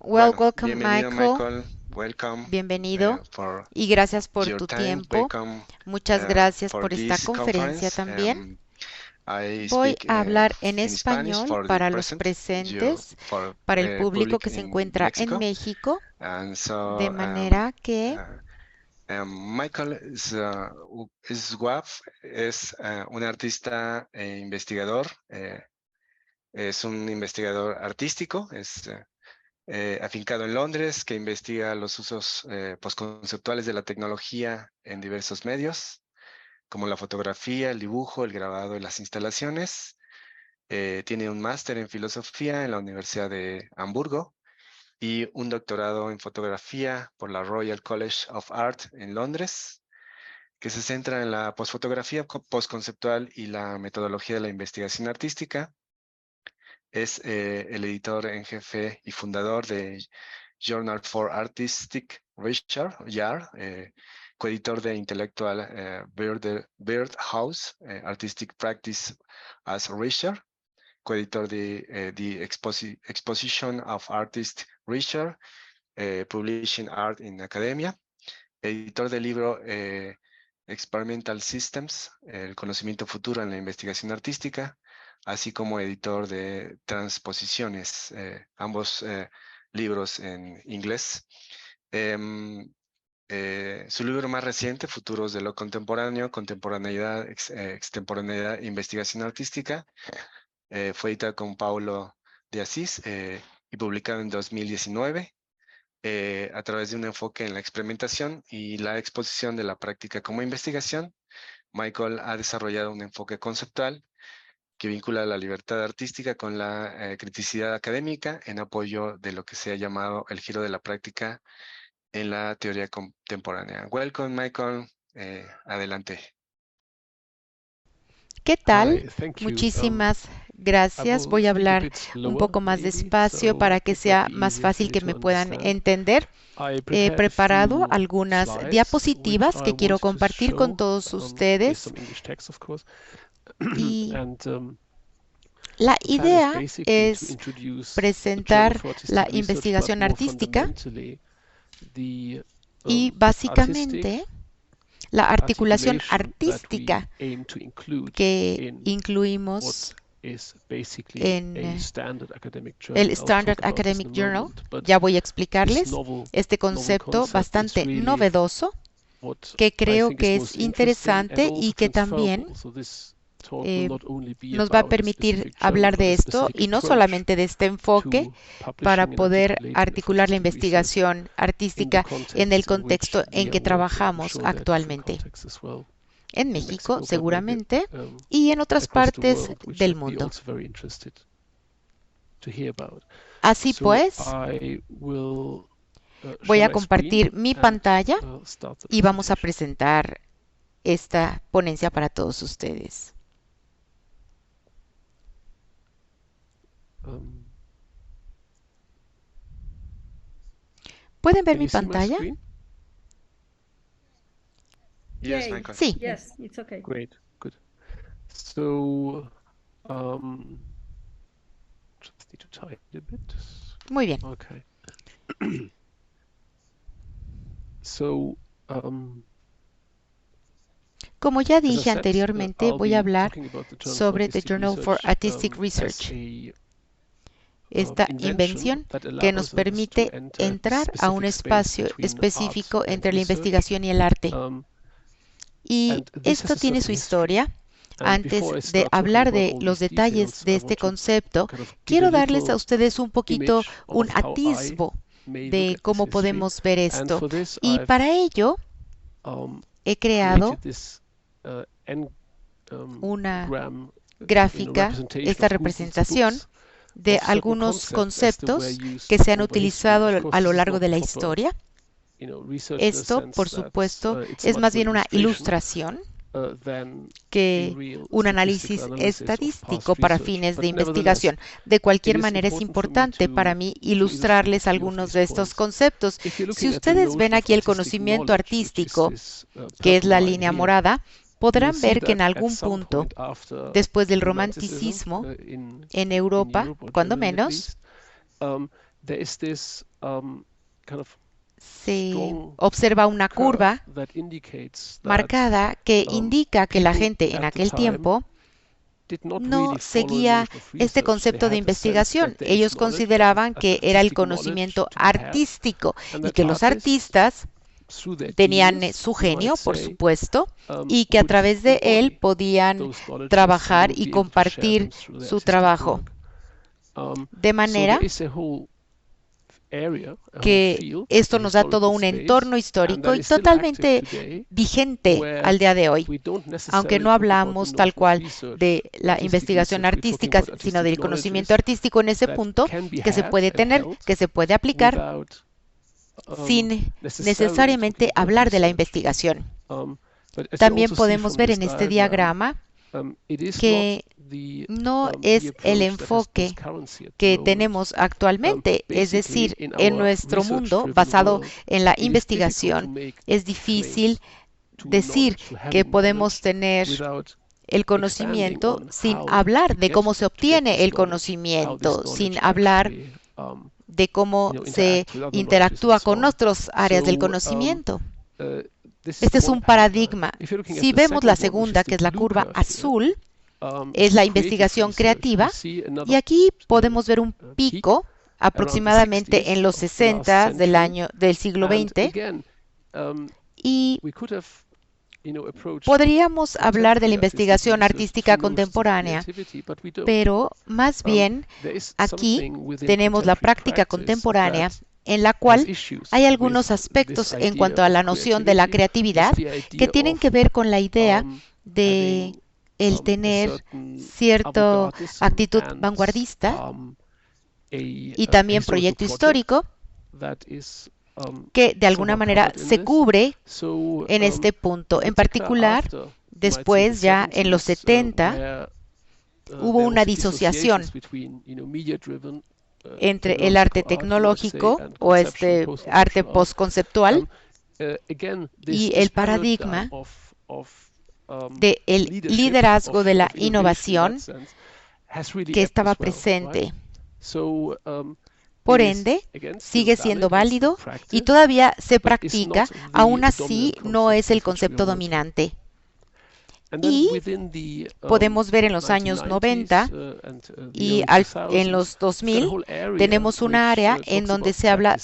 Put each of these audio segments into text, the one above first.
Welcome, Bienvenido Michael. Michael, welcome Bienvenido for y gracias por your tu time, tiempo. welcome Muchas gracias for por esta this conferencia conference. también. I Voy speak a hablar en in Spanish español for the para los present, you presentes, for para el público public que se in encuentra en Mexico. México, And de so manera que uh, Michael is Waf, es un artista e investigador, es un investigador artístico, afincado en Londres, que investiga los usos postconceptuales de la tecnología en diversos medios, como la fotografía, el dibujo, el grabado y las instalaciones. Tiene un máster en filosofía en la Universidad de Hamburgo y un doctorado en fotografía por la Royal College of Art en Londres, que se centra en la postfotografía postconceptual y la metodología de la investigación artística. Es el editor en jefe y fundador de Journal for Artistic Research, JAR, coeditor de Intellectual Birdhouse, Artistic Practice as Research, coeditor de The Exposition of Artist Research, Publishing Art in Academia, editor del libro Experimental Systems, el conocimiento futuro en la investigación artística, así como editor de Transposiciones, ambos libros en inglés. Su libro más reciente, Futuros de lo Contemporáneo, Contemporaneidad, Extemporaneidad e Investigación Artística, fue editado con Paulo de Asís y publicado en 2019 a través de un enfoque en la experimentación y la exposición de la práctica como investigación. Michael ha desarrollado un enfoque conceptual que vincula la libertad artística con la criticidad académica en apoyo de lo que se ha llamado el giro de la práctica en la teoría contemporánea. Welcome, Michael. Adelante. ¿qué tal? Hi, thank you. Muchísimas I gracias. will Voy a speak a hablar bit un slower, poco más maybe, despacio so para que it might sea be más easier for fácil you que to me puedan understand. entender. I He prepared a preparado few algunas slides which diapositivas I que quiero wanted to compartir con show todos with ustedes some English text, of course. y And la the plan is idea basically to es introduce the Journal presentar for la Artistic Research, but investigación more artística fundamentally, the y artistic básicamente la articulación articulation that we artística aim to include que in what incluimos is basically en a standard academic el journal. I'll Standard talk about this in Academic a Journal. moment, but Ya voy a this explicarles este novel concepto concept is bastante really novedoso what que I creo think is que es most interesting and interesante y also que también transferable. So this talk will eh, not only be nos va a about a permitir specific journal, hablar but a de esto specific y no approach solamente de este enfoque to para publishing and poder articulating of articular la artistic research investigación in the artística en el context in which contexto we en are que working. I'm trabajamos sure there are different actualmente contexts as well en in México, Mexico, but maybe seguramente, y en otras across the partes world, which del I'd be mundo. also very interested to hear about. Así So pues, I will voy share a my screen compartir mi and pantalla start the y vamos a presentation. presentar esta ponencia para todos ustedes. ¿Pueden ver Can mi you see my pantalla? screen? Yes, Yay. Michael. Sí. Yes, it's okay. Great, good. So, just need to type a bit. Muy bien. Okay. So, Como ya as I dije said, anteriormente, I'll voy a be hablar talking about the Journal for sobre The Artistic Journal for Research Artistic as Research, a esta invention invención that que nos allows us to permite enter entrar a un specific space espacio between art específico and entre la research. investigación y el arte. Y And this has esto a tiene certain su history. historia. And Antes before I de start talking hablar about de all los these detalles details, de I este want to concepto, kind of give quiero a darles a little ustedes un poquito image un of how I atisbo may look de at this cómo history. podemos ver And esto. for this, Y I've para ello he creado created this una gram, gráfica, representation esta of movements, representación books, de of certain algunos concepts as they were conceptos used que se han over history. utilizado Of course, a lo this is largo not de la proper, historia. research in a Esto, sense por that supuesto, it's es much más more bien una illustration ilustración than a que real un statistical análisis analysis of estadístico past para research. fines de But nevertheless, investigación. De cualquier it is manera, es important for me importante para mí to illustrate a ilustrarles few of algunos these de estos points. conceptos. If you're Si looking at the ustedes ven notion of aquí el artistic conocimiento knowledge, which is artístico, this que es purple la line línea here, morada, you'll podrán see ver que en that at algún some punto, point after después del Romanticism romanticismo, in en Europa, Europe or cuando generally in the Middle menos, East, there is this kind of se strong observa una curve curva that indicates that marcada que indica que la people gente en at the aquel time tiempo did not no really follow a seguía notion of este research. They concepto de had the sense investigación. that there is Ellos knowledge, consideraban a que era el artistic knowledge conocimiento to be had, artístico and y that que los artists, artistas through their tenían genius, su you might genio, por say, supuesto, y que a would través de él embody podían those knowledges trabajar and y would be able to share compartir them through their su artistic trabajo. work. De So manera there is a whole area, a whole que field, esto a nos da todo historical un space, entorno and histórico that y is still active totalmente today, vigente where al día de hoy, we don't aunque necessarily no talk about the hablamos tal notion of cual research, de la artistic investigación research, we're talking artística, about sino artistic del conocimiento knowledges artístico en ese that punto can be que se had puede and tener, held que se puede aplicar without sin necessarily necesariamente talking about hablar de la research. investigación. But as you También also see podemos from ver this en este diagram, diagrama it is not que the no the es el approach that has enfoque most currency at the que moment. tenemos actualmente, es Basically, decir, in en our nuestro mundo research-driven basado world, en la it is difficult to investigación, make es difícil claims to decir knowledge, to que having podemos knowledge, tener without el expanding conocimiento on sin how hablar to de cómo se get obtiene this el knowledge, how this conocimiento, sin knowledge hablar actually de cómo se interact with other knowledges and interactúa so con on. otras áreas del So, conocimiento. this is Este es one un paradigma. If you're looking Si at the vemos la second one, which segunda, is que the es la blue curva curve here, azul, is es la creative investigación research. We creativa, see another y aquí podemos ver un peak pico around the aproximadamente en 60s los of last 60 century. del siglo And XX, again, y we could have, approached podríamos hablar de la contemporary investigación artistic artística research through notions of contemporánea, creativity, but we don't. pero más bien There is aquí something within tenemos la contemporary práctica practice contemporánea that en la has cual issues hay with algunos this aspectos en idea cuanto a of la noción de la creatividad creativity, just the que idea tienen of que ver con la idea de having el a tener certain cierta avant-gardism actitud and vanguardista y a también historical proyecto project histórico that is que de alguna somewhat manera covered in se this. cubre So, en este punto. En particular particular, after, you might say, después the ya en los 70s, 70 where, hubo there una was disociación dissociations between, media-driven, entre el arte technological art, you might say, tecnológico and o este conceptual arte post-conceptual art. postconceptual Again, this y el paradigm paradigma of de el leadership, liderazgo of de la innovation in innovación that sense, has really que ebbed estaba as well, right? presente. So, Por it is, ende, again, still sigue siendo valid, it's still válido y practiced, todavía se but it's practica, not the aún así dominant no es concept el with which we concepto are working. dominante. And then Y within the podemos ver en los años 90 y en los 2000 tenemos una área en donde se habla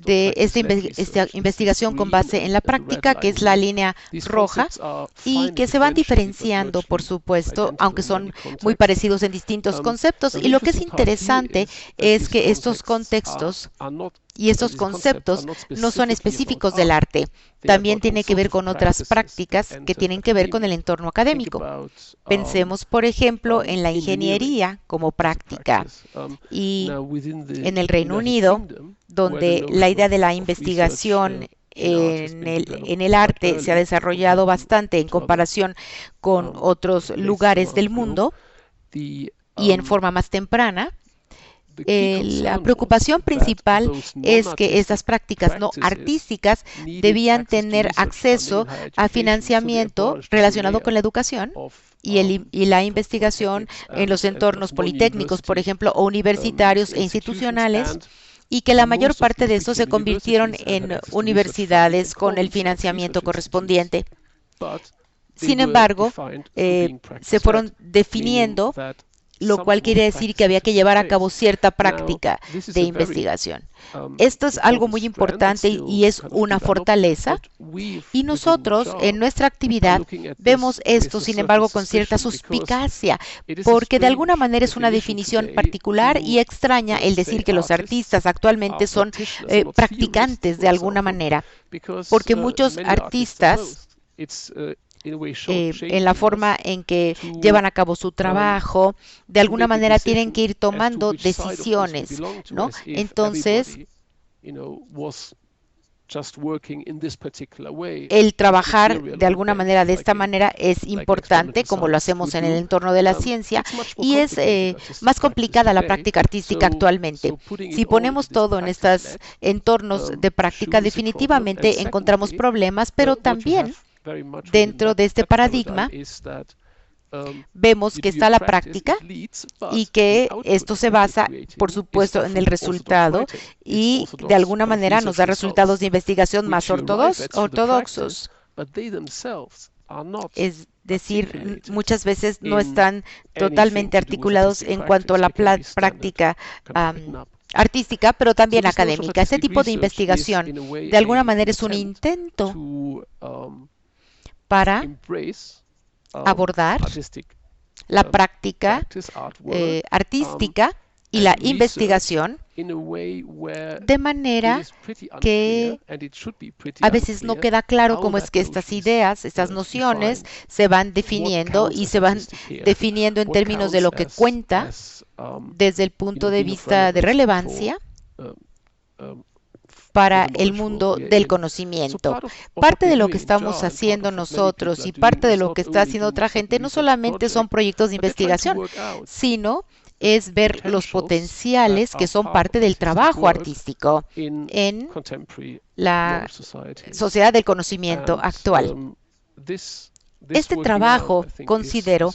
de esta investigación con base en la práctica, que es la línea roja, y que se van diferenciando, por supuesto, aunque son muy parecidos en distintos conceptos. Y lo que es interesante es que estos contextos y estos conceptos no son específicos del arte. También tiene que ver con otras prácticas que tienen que ver con el entorno académico. Pensemos, por ejemplo, en la ingeniería como práctica. Y en el Reino Unido, donde la idea de la investigación en el arte se ha desarrollado bastante en comparación con otros lugares del mundo y en forma más temprana, la preocupación principal es que estas prácticas no artísticas debían tener acceso a financiamiento relacionado con la educación y la investigación en los entornos politécnicos, por ejemplo, o universitarios e institucionales, y que la mayor parte de estos se convirtieron en universidades con el financiamiento correspondiente. Sin embargo, se fueron definiendo, lo cual quiere decir que había que llevar a cabo cierta práctica de investigación. Esto es algo muy importante y es una fortaleza, y nosotros en nuestra actividad vemos esto, sin embargo, con cierta suspicacia, porque de alguna manera es una definición particular y extraña el decir que los artistas actualmente son practicantes de alguna manera, porque muchos artistas en la forma en que llevan a cabo su trabajo, de alguna manera tienen que ir tomando decisiones, ¿no? Entonces, el trabajar de alguna manera de esta manera es importante, como lo hacemos en el entorno de la ciencia, y es más complicada la práctica artística actualmente. Si ponemos todo en estos entornos de práctica, definitivamente encontramos problemas, pero también dentro de este paradigma vemos que está la práctica y que esto se basa, por supuesto, en el resultado y de alguna manera nos da resultados de investigación más ortodoxos. Es decir, muchas veces no están totalmente articulados en cuanto a la práctica artística, pero también académica. Este tipo de investigación, de alguna manera, es un intento para abordar la práctica artística y la investigación de manera que a veces no queda claro cómo es que estas ideas, estas nociones se van definiendo y se van definiendo en términos de lo que cuenta desde el punto de vista de relevancia para el mundo del conocimiento. Parte de lo que estamos haciendo nosotros y parte de lo que está haciendo otra gente no solamente son proyectos de investigación, sino es ver los potenciales que son parte del trabajo artístico en la sociedad del conocimiento actual. Este trabajo, considero,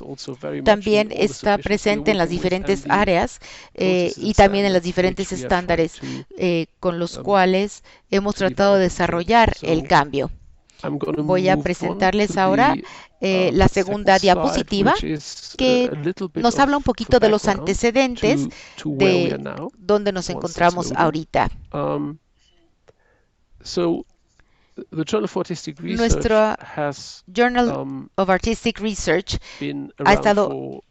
también está presente en las diferentes áreas y también en los diferentes estándares con los cuales hemos tratado de desarrollar el cambio. Voy a presentarles ahora la segunda diapositiva, que nos habla un poquito de los antecedentes de donde nos encontramos ahorita. Nuestro Journal of Artistic Research ha estado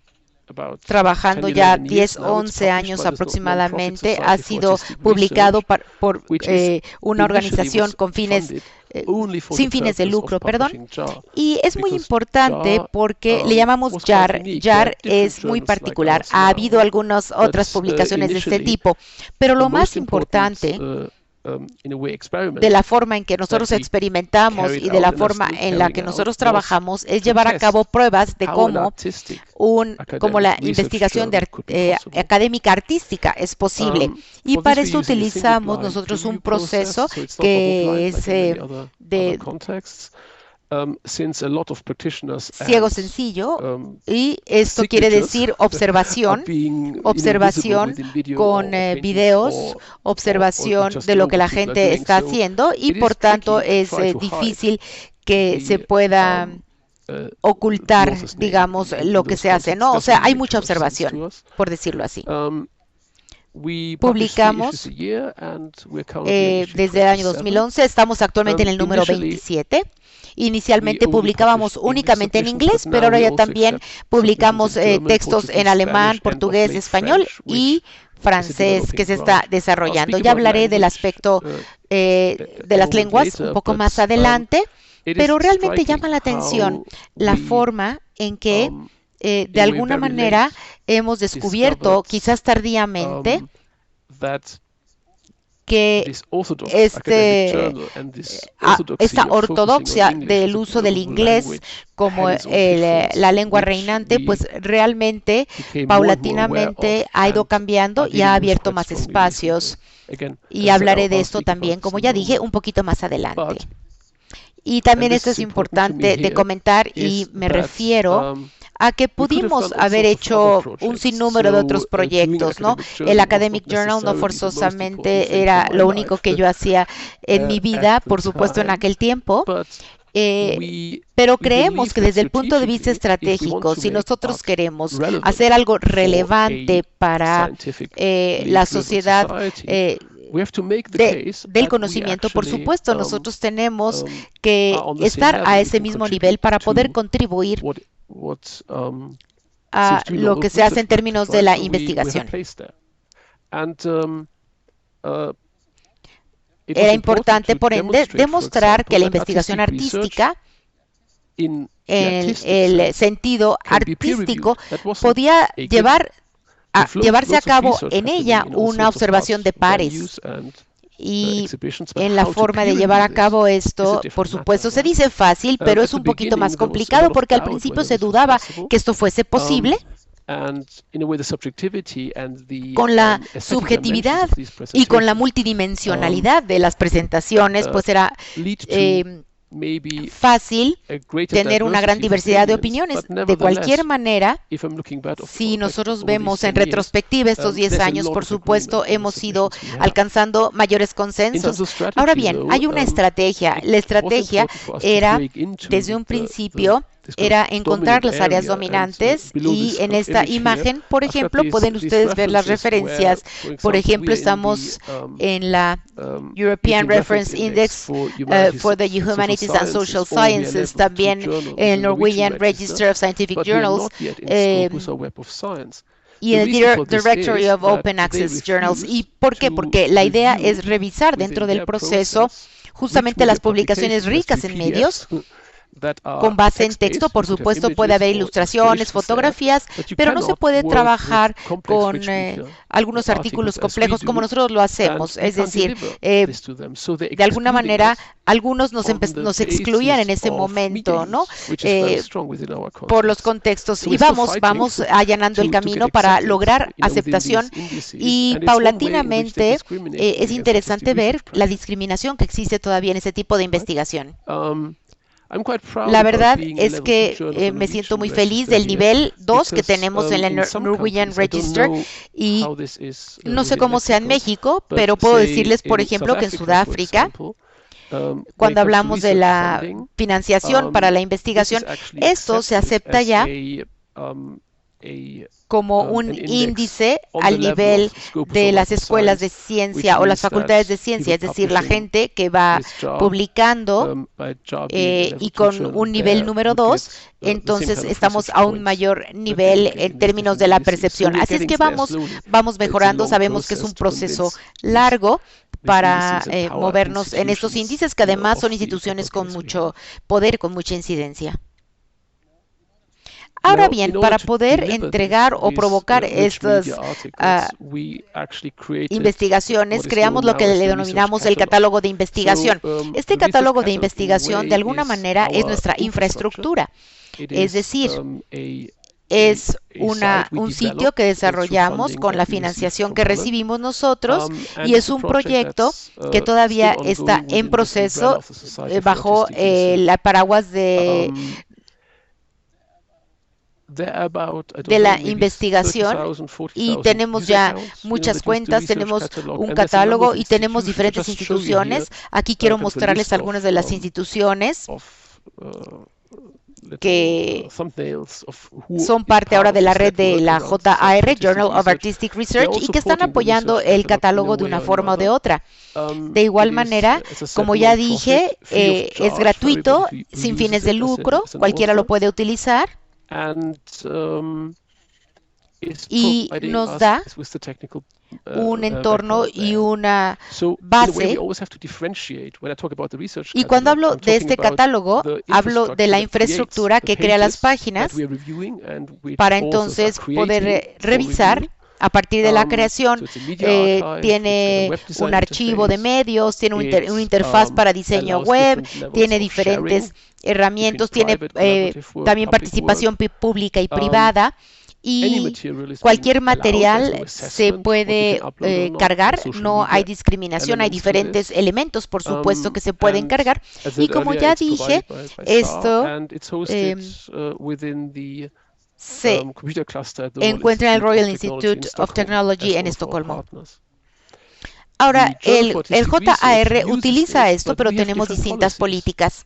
trabajando ya 10, 11 años aproximadamente. Ha sido publicado por una organización con fines sin fines de lucro, y es muy importante porque le llamamos JAR. JAR es muy particular. Ha habido algunas otras publicaciones de este tipo, pero lo más importante de la forma en que nosotros experimentamos y de la forma en la que nosotros trabajamos es llevar a cabo pruebas de cómo la investigación académica artística es posible. Y para eso utilizamos nosotros un proceso que es de ciego sencillo, y esto quiere decir observación con videos, observación de lo que la gente está haciendo, y por tanto es difícil que se pueda ocultar, digamos, lo que se hace, ¿no? O sea, hay mucha observación, por decirlo así. Publicamos desde el año 2011, estamos actualmente en el número 27. Inicialmente publicábamos únicamente en inglés, pero ahora ya también publicamos textos en alemán, portugués, español y francés que se está desarrollando. Ya hablaré del aspecto de las lenguas un poco más adelante, pero realmente llama la atención la forma en que de alguna manera hemos descubierto, quizás tardíamente, que esta ortodoxia del uso del inglés como la lengua reinante, pues realmente, paulatinamente, ha ido cambiando y ha abierto más espacios. Y hablaré de esto también, como ya dije, un poquito más adelante. Y también esto es importante de comentar, y me refiero a que pudimos haber hecho un sinnúmero de otros proyectos, ¿no? El Academic Journal no forzosamente era lo único que yo hacía en mi vida, por supuesto, en aquel tiempo. Pero creemos que desde el punto de vista estratégico, si nosotros queremos hacer algo relevante para la sociedad del conocimiento, por supuesto, nosotros tenemos que estar a ese mismo nivel para poder contribuir a lo que se hace en términos de la investigación. Era importante, por ende, demostrar que la investigación artística, en el sentido artístico, podía llevarse a cabo en ella una observación de pares. Y en la forma de llevar a cabo esto, por supuesto, se dice fácil, pero es un poquito más complicado porque al principio se dudaba que esto fuese posible. Con la subjetividad y con la multidimensionalidad de las presentaciones, pues era fácil tener una gran diversidad de opiniones. De cualquier manera, si nosotros vemos en retrospectiva estos 10 años, por supuesto, hemos ido alcanzando mayores consensos. Ahora bien, hay una estrategia. La estrategia era, desde un principio, era encontrar las áreas dominantes, y en esta imagen, por ejemplo, pueden ustedes ver las referencias. Por ejemplo, estamos en la European Reference Index for the Humanities and Social Sciences, también en el Norwegian Register of Scientific Journals, y en el Directory of Open Access Journals. ¿Y por qué? Porque la idea es revisar dentro del proceso justamente las publicaciones ricas en medios, con base en texto. Por supuesto, puede haber ilustraciones, fotografías, pero no se puede trabajar con algunos artículos complejos como nosotros lo hacemos. Es decir, de alguna manera, algunos nos excluían en ese momento, ¿no? Por los contextos. Y vamos allanando el camino para lograr aceptación, y paulatinamente es interesante ver la discriminación que existe todavía en ese tipo de investigación. La verdad es que me siento muy feliz del nivel 2 que tenemos en la Norwegian Register, y no sé cómo sea en México, pero puedo decirles, por ejemplo, que en Sudáfrica, cuando hablamos de la financiación para la investigación, esto se acepta ya como un índice al nivel de las escuelas de ciencia o las facultades de ciencia, es decir, la gente que va publicando y con un nivel número 2, entonces estamos a un mayor nivel en términos de la percepción. Así es que vamos mejorando. Sabemos que es un proceso largo para movernos en estos índices, que además son instituciones con mucho poder, con mucha incidencia. Ahora bien, para poder entregar o provocar estas investigaciones, creamos lo que le denominamos el catálogo de investigación. Este catálogo de investigación, de alguna manera, es nuestra infraestructura. Es decir, es un sitio que desarrollamos con la financiación que recibimos nosotros, y es un proyecto que todavía está en proceso bajo el paraguas de la investigación, y tenemos ya muchas cuentas, tenemos un catálogo y tenemos diferentes instituciones. Aquí quiero mostrarles algunas de las instituciones que son parte ahora de la red de la JAR, Journal of Artistic Research, y que están apoyando el catálogo de una forma o de otra. De igual manera, como ya dije, es gratuito, sin fines de lucro, cualquiera lo puede utilizar. Y nos da un entorno y una base. Y cuando hablo de este catálogo, hablo de la infraestructura que crea las páginas para entonces poder revisar. A partir de la creación, tiene un archivo de medios, tiene una interfaz para diseño web, tiene diferentes herramientas, tiene también participación pública y privada, y cualquier material se puede cargar. No hay discriminación, hay diferentes elementos, por supuesto, que se pueden cargar. Y como ya dije, esto se encuentra en el Royal Institute of Technology en Estocolmo. Ahora, el JAR utiliza esto, pero tenemos distintas políticas.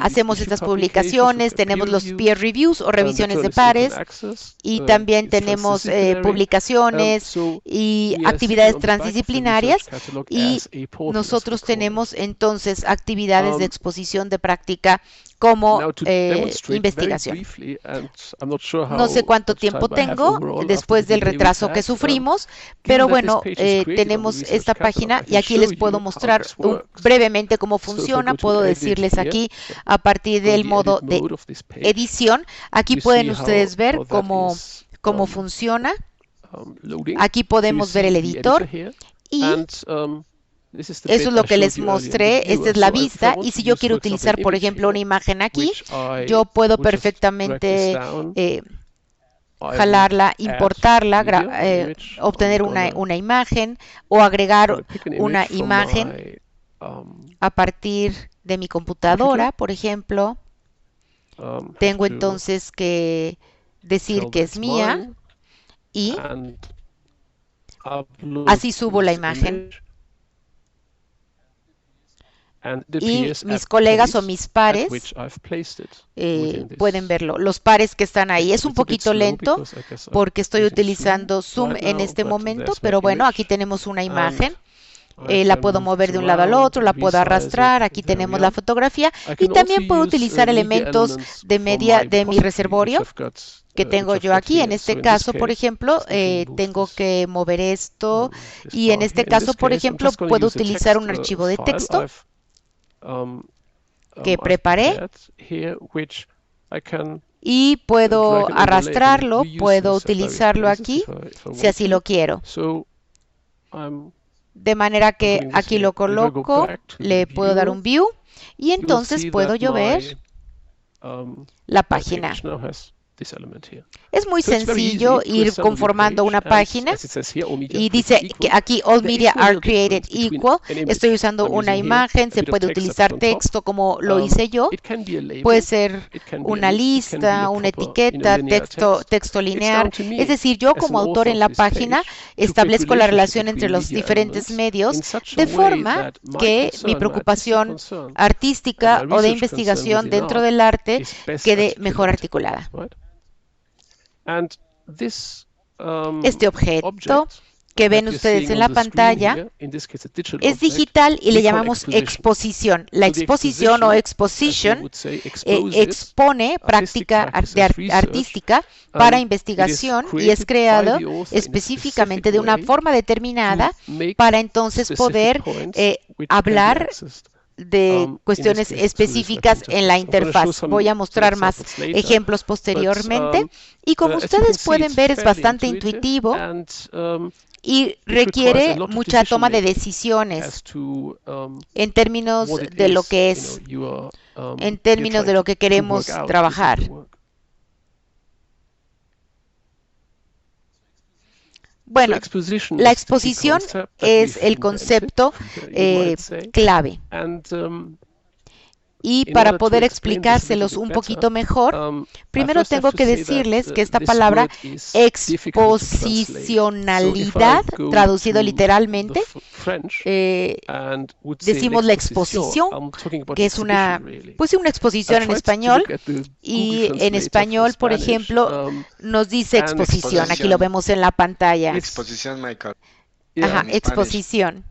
Hacemos estas publicaciones, tenemos los peer reviews o revisiones de pares, y también tenemos publicaciones y actividades transdisciplinarias, y nosotros tenemos entonces actividades de exposición de práctica como investigación. No sé cuánto tiempo tengo después del retraso que sufrimos, pero bueno, tenemos esta página, y aquí les puedo mostrar brevemente cómo funciona. Puedo decirles aquí, a partir del modo de edición, aquí pueden ustedes ver cómo funciona. Aquí podemos ver el editor, y eso es lo que les mostré. Esta es la vista, y si yo quiero utilizar, por ejemplo, una imagen aquí, yo puedo perfectamente jalarla, importarla, obtener una imagen o agregar una imagen a partir de mi computadora, por ejemplo, tengo entonces que decir que es mía y así subo la imagen. Y mis colegas o mis pares pueden verlo. Los pares que están ahí. Es un poquito lento porque estoy utilizando Zoom en este momento, pero bueno, aquí tenemos una imagen. La puedo mover de un lado al otro, la puedo arrastrar. Aquí tenemos la fotografía y también puedo utilizar elementos de media de mi reservorio que tengo yo aquí. En este caso, por ejemplo, tengo que mover esto y en este caso, por ejemplo, puedo utilizar un archivo de texto que preparé y puedo arrastrarlo, puedo utilizarlo aquí si así lo quiero. De manera que aquí lo coloco, le puedo dar un view y entonces puedo yo ver la página. Es muy sencillo ir conformando una página y dice que aquí all media are created equal. Estoy usando una imagen, se puede utilizar texto como lo hice yo. Puede ser una lista, una etiqueta, texto lineal. Es decir, yo como autor en la página establezco la relación entre los diferentes medios de forma que mi preocupación artística o de investigación dentro del arte quede mejor articulada. Este objeto que ven ustedes en la pantalla es digital y le llamamos exposición. La exposición o exposition expone práctica artística para investigación y es creado específicamente de una forma determinada para entonces poder hablar de cuestiones específicas en la interfaz. Voy a mostrar más ejemplos posteriormente y como ustedes pueden ver es bastante intuitivo y requiere mucha toma de decisiones en términos de lo que es, en términos de lo que queremos trabajar. Bueno, la exposición es el concepto clave. Y para poder explicárselos un poquito mejor, primero tengo que decirles que esta palabra exposicionalidad, traducido literalmente, decimos la exposición, que es una exposición en español, y en español, por ejemplo, nos dice exposición. Aquí lo vemos en la pantalla. Exposición, Michael. Ajá, exposición.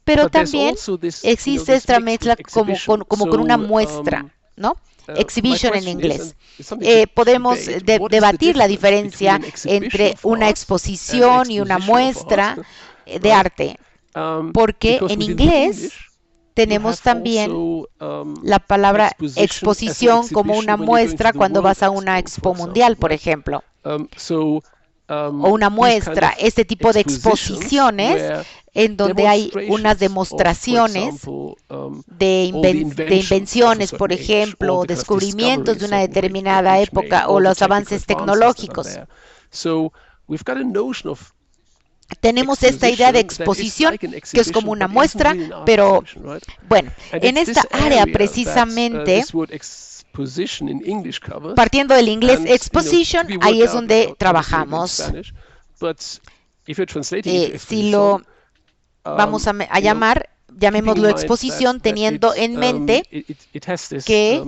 Pero también existe esta mezcla como con una muestra, ¿no? Exhibition en inglés. Podemos debatir la diferencia entre una exposición y una muestra de arte, porque en inglés tenemos también la palabra exposición como una muestra cuando vas a una expo mundial, por ejemplo. O una muestra, este tipo de exposiciones en donde hay unas demostraciones de invenciones, por ejemplo, o descubrimientos de una determinada época o los avances tecnológicos. Tenemos esta idea de exposición que es como una muestra, pero bueno, en esta área precisamente, partiendo del inglés exposition, ahí es donde trabajamos. Si lo vamos a llamar, llamémoslo exposición, teniendo en mente que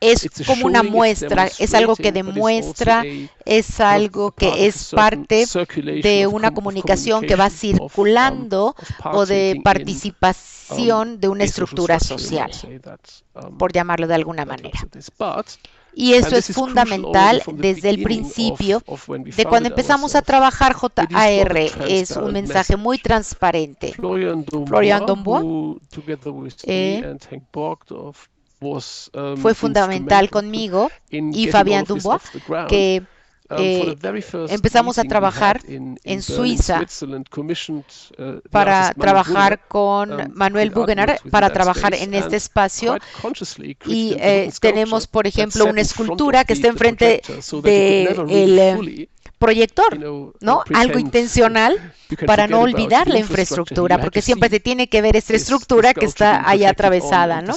es como una muestra, es algo que demuestra, es algo que es parte de una comunicación que va circulando o de participación de una estructura social, por llamarlo de alguna manera. Y eso es fundamental desde el principio de cuando empezamos a trabajar JAR. Es un mensaje muy transparente. Florian Dombois fue fundamental conmigo y Fabien Dumbois, que empezamos a trabajar en Suiza para trabajar con Manuel Bugener, para trabajar en este espacio. Y tenemos, por ejemplo, una escultura que está enfrente del proyector, ¿no? Algo intencional para no olvidar la infraestructura, porque siempre se tiene que ver esta estructura que está ahí atravesada, ¿no?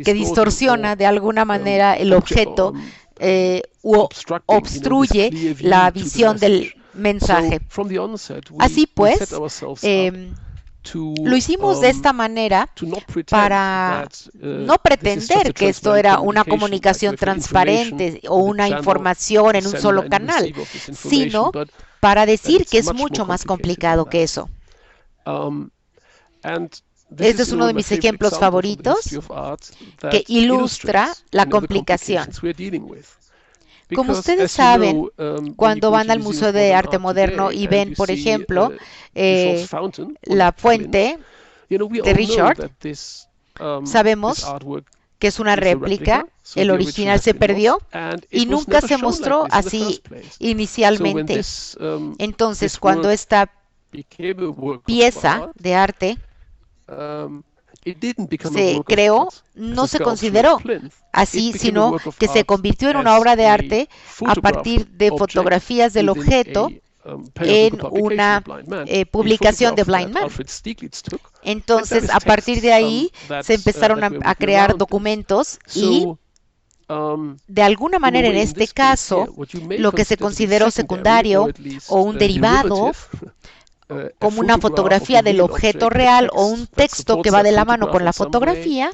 Que distorsiona de alguna manera el objeto o obstruye la visión del mensaje. Así pues, lo hicimos de esta manera para no pretender que esto era una comunicación transparente o una información en un solo canal, sino para decir que es mucho más complicado que eso. Este es uno de mis ejemplos favoritos que ilustra la complicación. Como ustedes saben, cuando van al Museo de Arte Moderno y ven, por ejemplo, la fuente de Richard, sabemos que es una réplica, el original se perdió y nunca se mostró así inicialmente. Entonces, cuando esta pieza de arte se creó, no se consideró así, sino que se convirtió en una obra de arte a partir de fotografías del objeto en una publicación de Blind Man. Entonces, a partir de ahí, se empezaron a crear documentos y, de alguna manera, en este caso, lo que se consideró secundario o un derivado, como una fotografía del objeto real o un texto que va de la mano con la fotografía,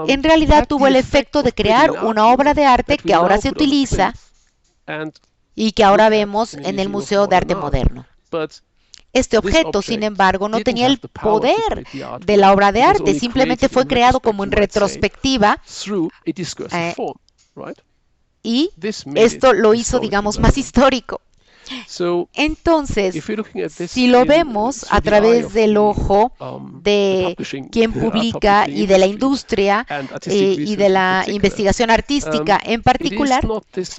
en realidad tuvo el efecto de crear una obra de arte que ahora se utiliza y que ahora vemos en el Museo de Arte Moderno. Este objeto, sin embargo, no tenía el poder de la obra de arte, simplemente fue creado como en retrospectiva y esto lo hizo, digamos, más histórico. Entonces, si lo vemos a través del ojo de quien publica y de la industria y de la investigación artística en particular,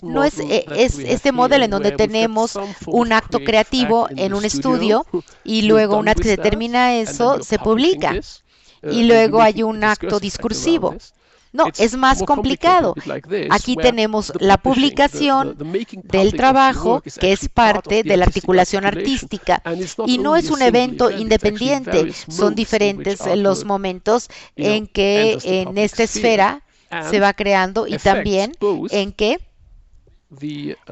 no es este modelo en donde tenemos un acto creativo en un estudio y luego una vez que se termina eso, se publica y luego hay un acto discursivo. No, es más complicado. Aquí tenemos la publicación del trabajo, que es parte de la articulación artística, y no es un evento independiente. Son diferentes los momentos en que en esta esfera se va creando y también en que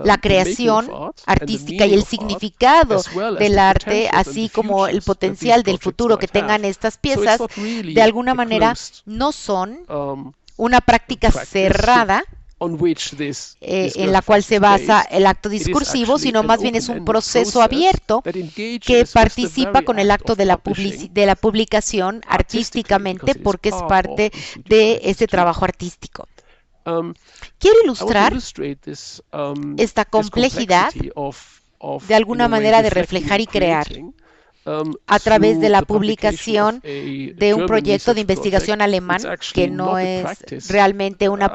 la creación artística y el significado del arte, así como el potencial del futuro que tengan estas piezas, de alguna manera no son una práctica cerrada en la cual se basa el acto discursivo, sino más bien es un proceso abierto que participa con el acto de la publicación artísticamente porque es parte de ese trabajo artístico. Quiero ilustrar esta complejidad de alguna manera de reflejar y crear a través de la publicación de un proyecto de investigación alemán que no es realmente una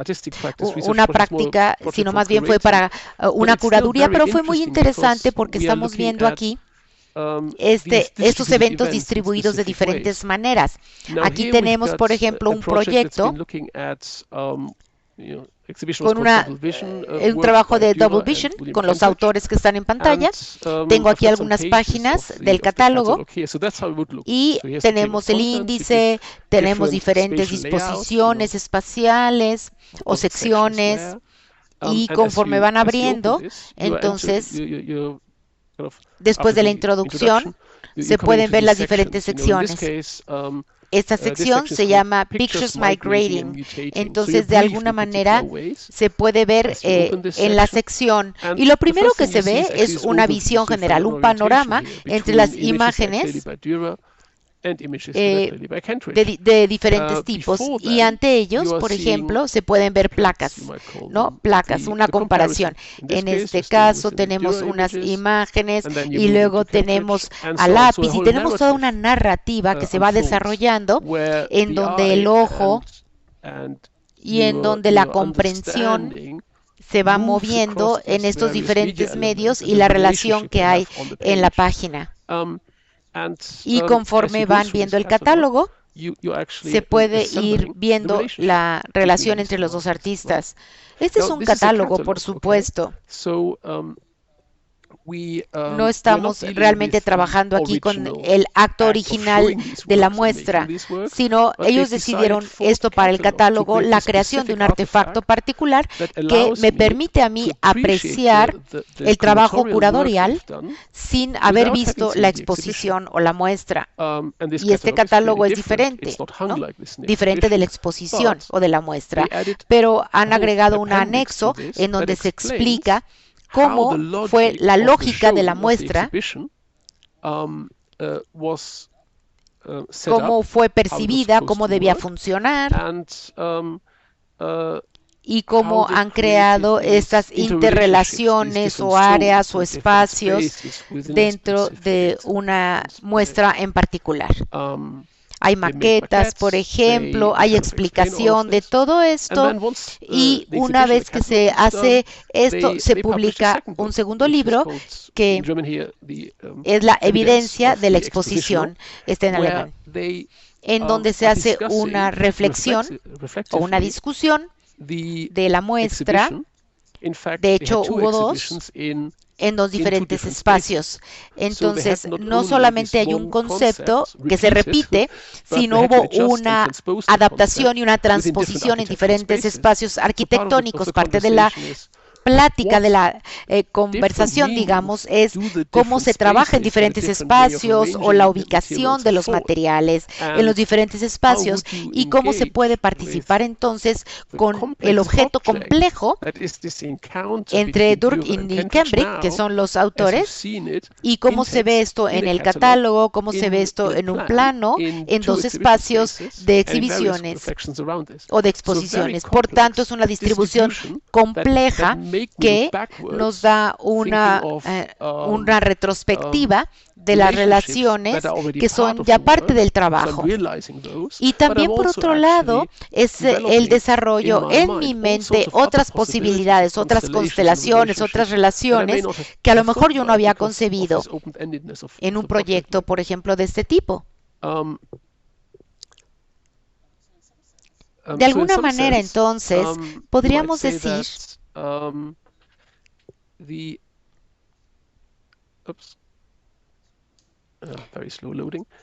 práctica, sino más bien fue para una curaduría, pero fue muy interesante porque estamos viendo aquí estos eventos distribuidos de diferentes maneras. Aquí tenemos, por ejemplo, un proyecto con un trabajo de Double Vision con los autores que están en pantalla. Tengo aquí algunas páginas del catálogo y tenemos el índice, tenemos diferentes disposiciones espaciales o secciones y conforme van abriendo, entonces, después de la introducción, se pueden ver las diferentes secciones. Esta sección se llama Pictures Migrating, entonces de alguna manera se puede ver en la sección. Y lo primero que se ve es una visión general, un panorama entre las imágenes de diferentes tipos y ante ellos, por ejemplo, se pueden ver placas, ¿no? Placas, una comparación. En este caso tenemos unas imágenes y luego tenemos a lápiz y tenemos toda una narrativa que se va desarrollando en donde el ojo y en donde la comprensión se va moviendo en estos diferentes medios y la relación que hay en la página. Y conforme van viendo el catálogo, se puede ir viendo la relación entre los dos artistas. Este es un catálogo, por supuesto. no estamos realmente trabajando aquí con el acto original de la muestra, sino ellos decidieron esto para el catálogo, la creación de un artefacto particular que me permite a mí apreciar el trabajo curatorial sin haber visto la exposición o la muestra. Y este catálogo es diferente, ¿no? Diferente de la exposición o de la muestra, pero han agregado un anexo en donde se explica cómo fue la lógica de la muestra, cómo fue percibida, cómo debía funcionar y cómo han creado estas interrelaciones o áreas o espacios dentro de una muestra en particular. Hay maquetas, por ejemplo, hay explicación de todo esto y una vez que se hace esto, se publica un segundo libro que es la evidencia de la exposición, está en alemán, en donde se hace una reflexión o una discusión de la muestra. De hecho, hubo dos en dos diferentes espacios. Entonces, no solamente hay un concepto que se repite, sino hubo una adaptación y una transposición en diferentes espacios arquitectónicos. Parte de la plática, de la conversación, digamos, es cómo se trabaja en diferentes espacios o la ubicación de los materiales en los diferentes espacios y cómo se puede participar entonces con el objeto complejo entre Durk y Cambridge, que son los autores, y cómo se ve esto en el catálogo, cómo se ve esto en un plano, en dos espacios de exhibiciones o de exposiciones. Por tanto, es una distribución compleja que nos da una retrospectiva de las relaciones que son ya parte del trabajo. Y también, por otro lado, es el desarrollo en mi mente otras posibilidades, otras constelaciones, otras relaciones que a lo mejor yo no había concebido en un proyecto, por ejemplo, de este tipo. De alguna manera, entonces, podríamos decir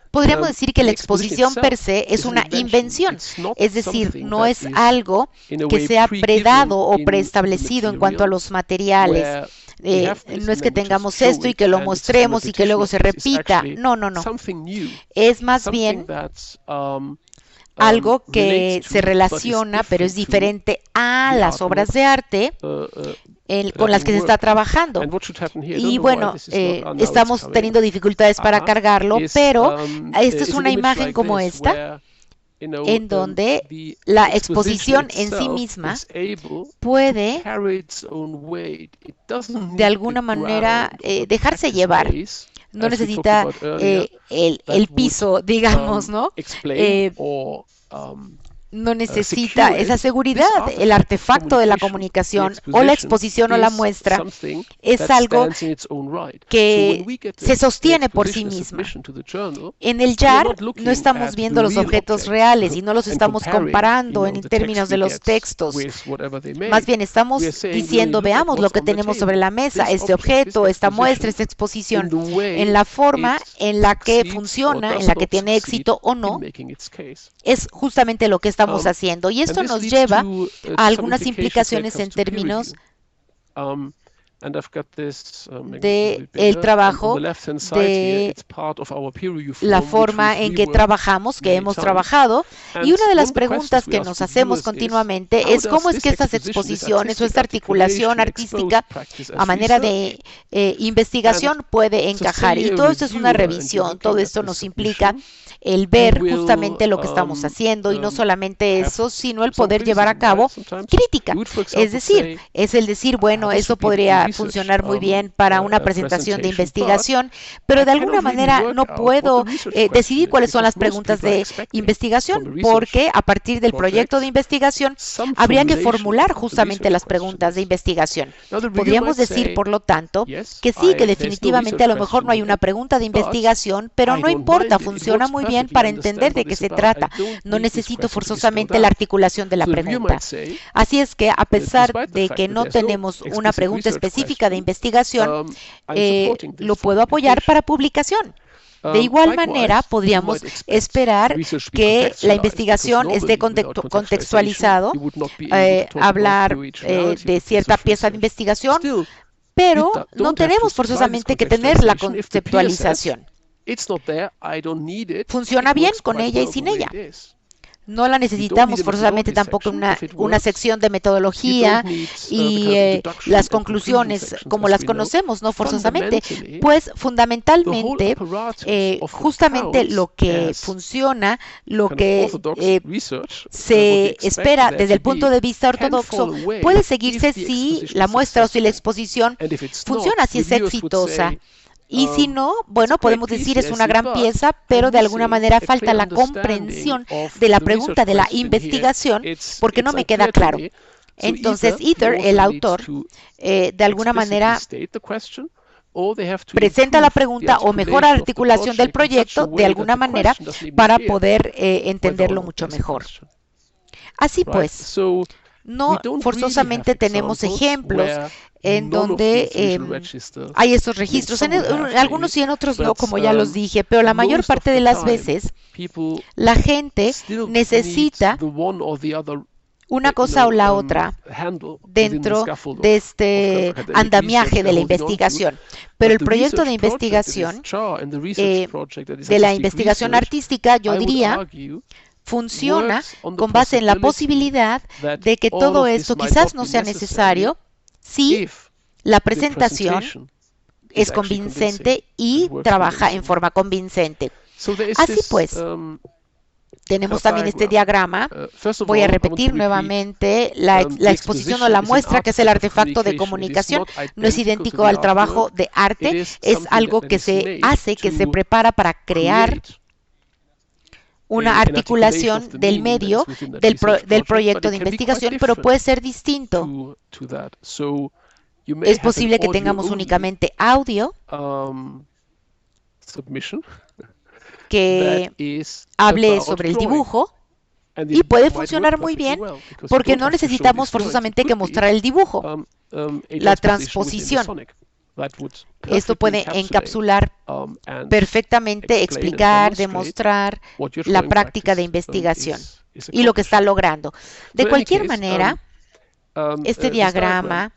podríamos decir que la exposición per se es una invención, es decir, no es algo que sea predado o preestablecido en cuanto a los materiales. No es que tengamos esto y que lo mostremos y que luego se repita. No, no, no. Es más bien algo que se relaciona, pero es diferente a las obras de arte con las que se está trabajando. Y bueno, estamos teniendo dificultades para cargarlo, pero esta es una imagen como esta, en donde la exposición en sí misma puede de alguna manera dejarse llevar. No necesita el piso, digamos, ¿no? No necesita esa seguridad. El artefacto de la comunicación o la exposición o la muestra es algo que se sostiene por sí misma. En el JAR no estamos viendo los objetos reales y no los estamos comparando en términos de los textos. Más bien estamos diciendo, veamos lo que tenemos sobre la mesa, este objeto, esta muestra, esta exposición, en la forma en la que funciona, en la que tiene éxito o no, es justamente lo que estamos haciendo. Y esto nos lleva a algunas implicaciones en términos de el trabajo, de la forma en que trabajamos, que hemos trabajado. Y una de las preguntas que nos hacemos continuamente es cómo es que estas exposiciones o esta articulación artística a manera de investigación puede encajar. Y todo esto es una revisión, todo esto nos implica el ver justamente lo que estamos haciendo y no solamente eso, sino el poder llevar a cabo crítica. Es decir, es el decir, bueno, eso podría funcionar muy bien para una presentación de investigación, pero de alguna manera no puedo decidir cuáles son las preguntas de investigación, porque a partir del proyecto de investigación habría que formular justamente las preguntas de investigación. Podríamos decir, por lo tanto, que sí, que definitivamente a lo mejor no hay una pregunta de investigación, pero no importa, funciona muy bien para entender de qué se trata. No necesito forzosamente la articulación de la pregunta. Así es que, a pesar de que no tenemos una pregunta específica científica de investigación, lo puedo apoyar para publicación. De igual manera, podríamos esperar que la investigación esté contextualizado, hablar de cierta pieza de investigación, pero no tenemos forzosamente que tener la conceptualización. Funciona bien con ella y sin ella. No la necesitamos forzosamente tampoco en una sección de metodología y las conclusiones como las conocemos, no forzosamente, pues fundamentalmente justamente lo que funciona, lo que se espera desde el punto de vista ortodoxo puede seguirse si la muestra o si la exposición funciona, si es exitosa. Y si no, bueno, podemos decir es una gran pieza, pero de alguna manera falta la comprensión de la pregunta de la investigación, porque no me queda claro. Entonces, either el autor, de alguna manera, presenta la pregunta o mejora la articulación del proyecto de alguna manera para poder entenderlo mucho mejor. Así pues, no forzosamente tenemos ejemplos en donde hay estos registros. En algunos sí, en otros no, como ya los dije, pero la mayor parte de las veces la gente necesita una cosa o la otra dentro de este andamiaje de la investigación. Pero el proyecto de investigación, de la investigación artística, yo diría, funciona con base en la posibilidad de que todo esto quizás no sea necesario si la presentación es convincente y trabaja en forma convincente. Así pues, tenemos también este diagrama. Voy a repetir nuevamente la exposición o la muestra, que es el artefacto de comunicación. No es idéntico al trabajo de arte, es algo que se hace, que se prepara para crear una articulación del medio del proyecto de investigación, pero puede ser distinto. Es posible que tengamos únicamente audio que hable sobre el dibujo y puede funcionar muy bien porque no necesitamos forzosamente que mostrar el dibujo, la transposición. Esto puede encapsular perfectamente, explicar, demostrar la práctica de investigación y lo que está logrando. De cualquier manera, este diagrama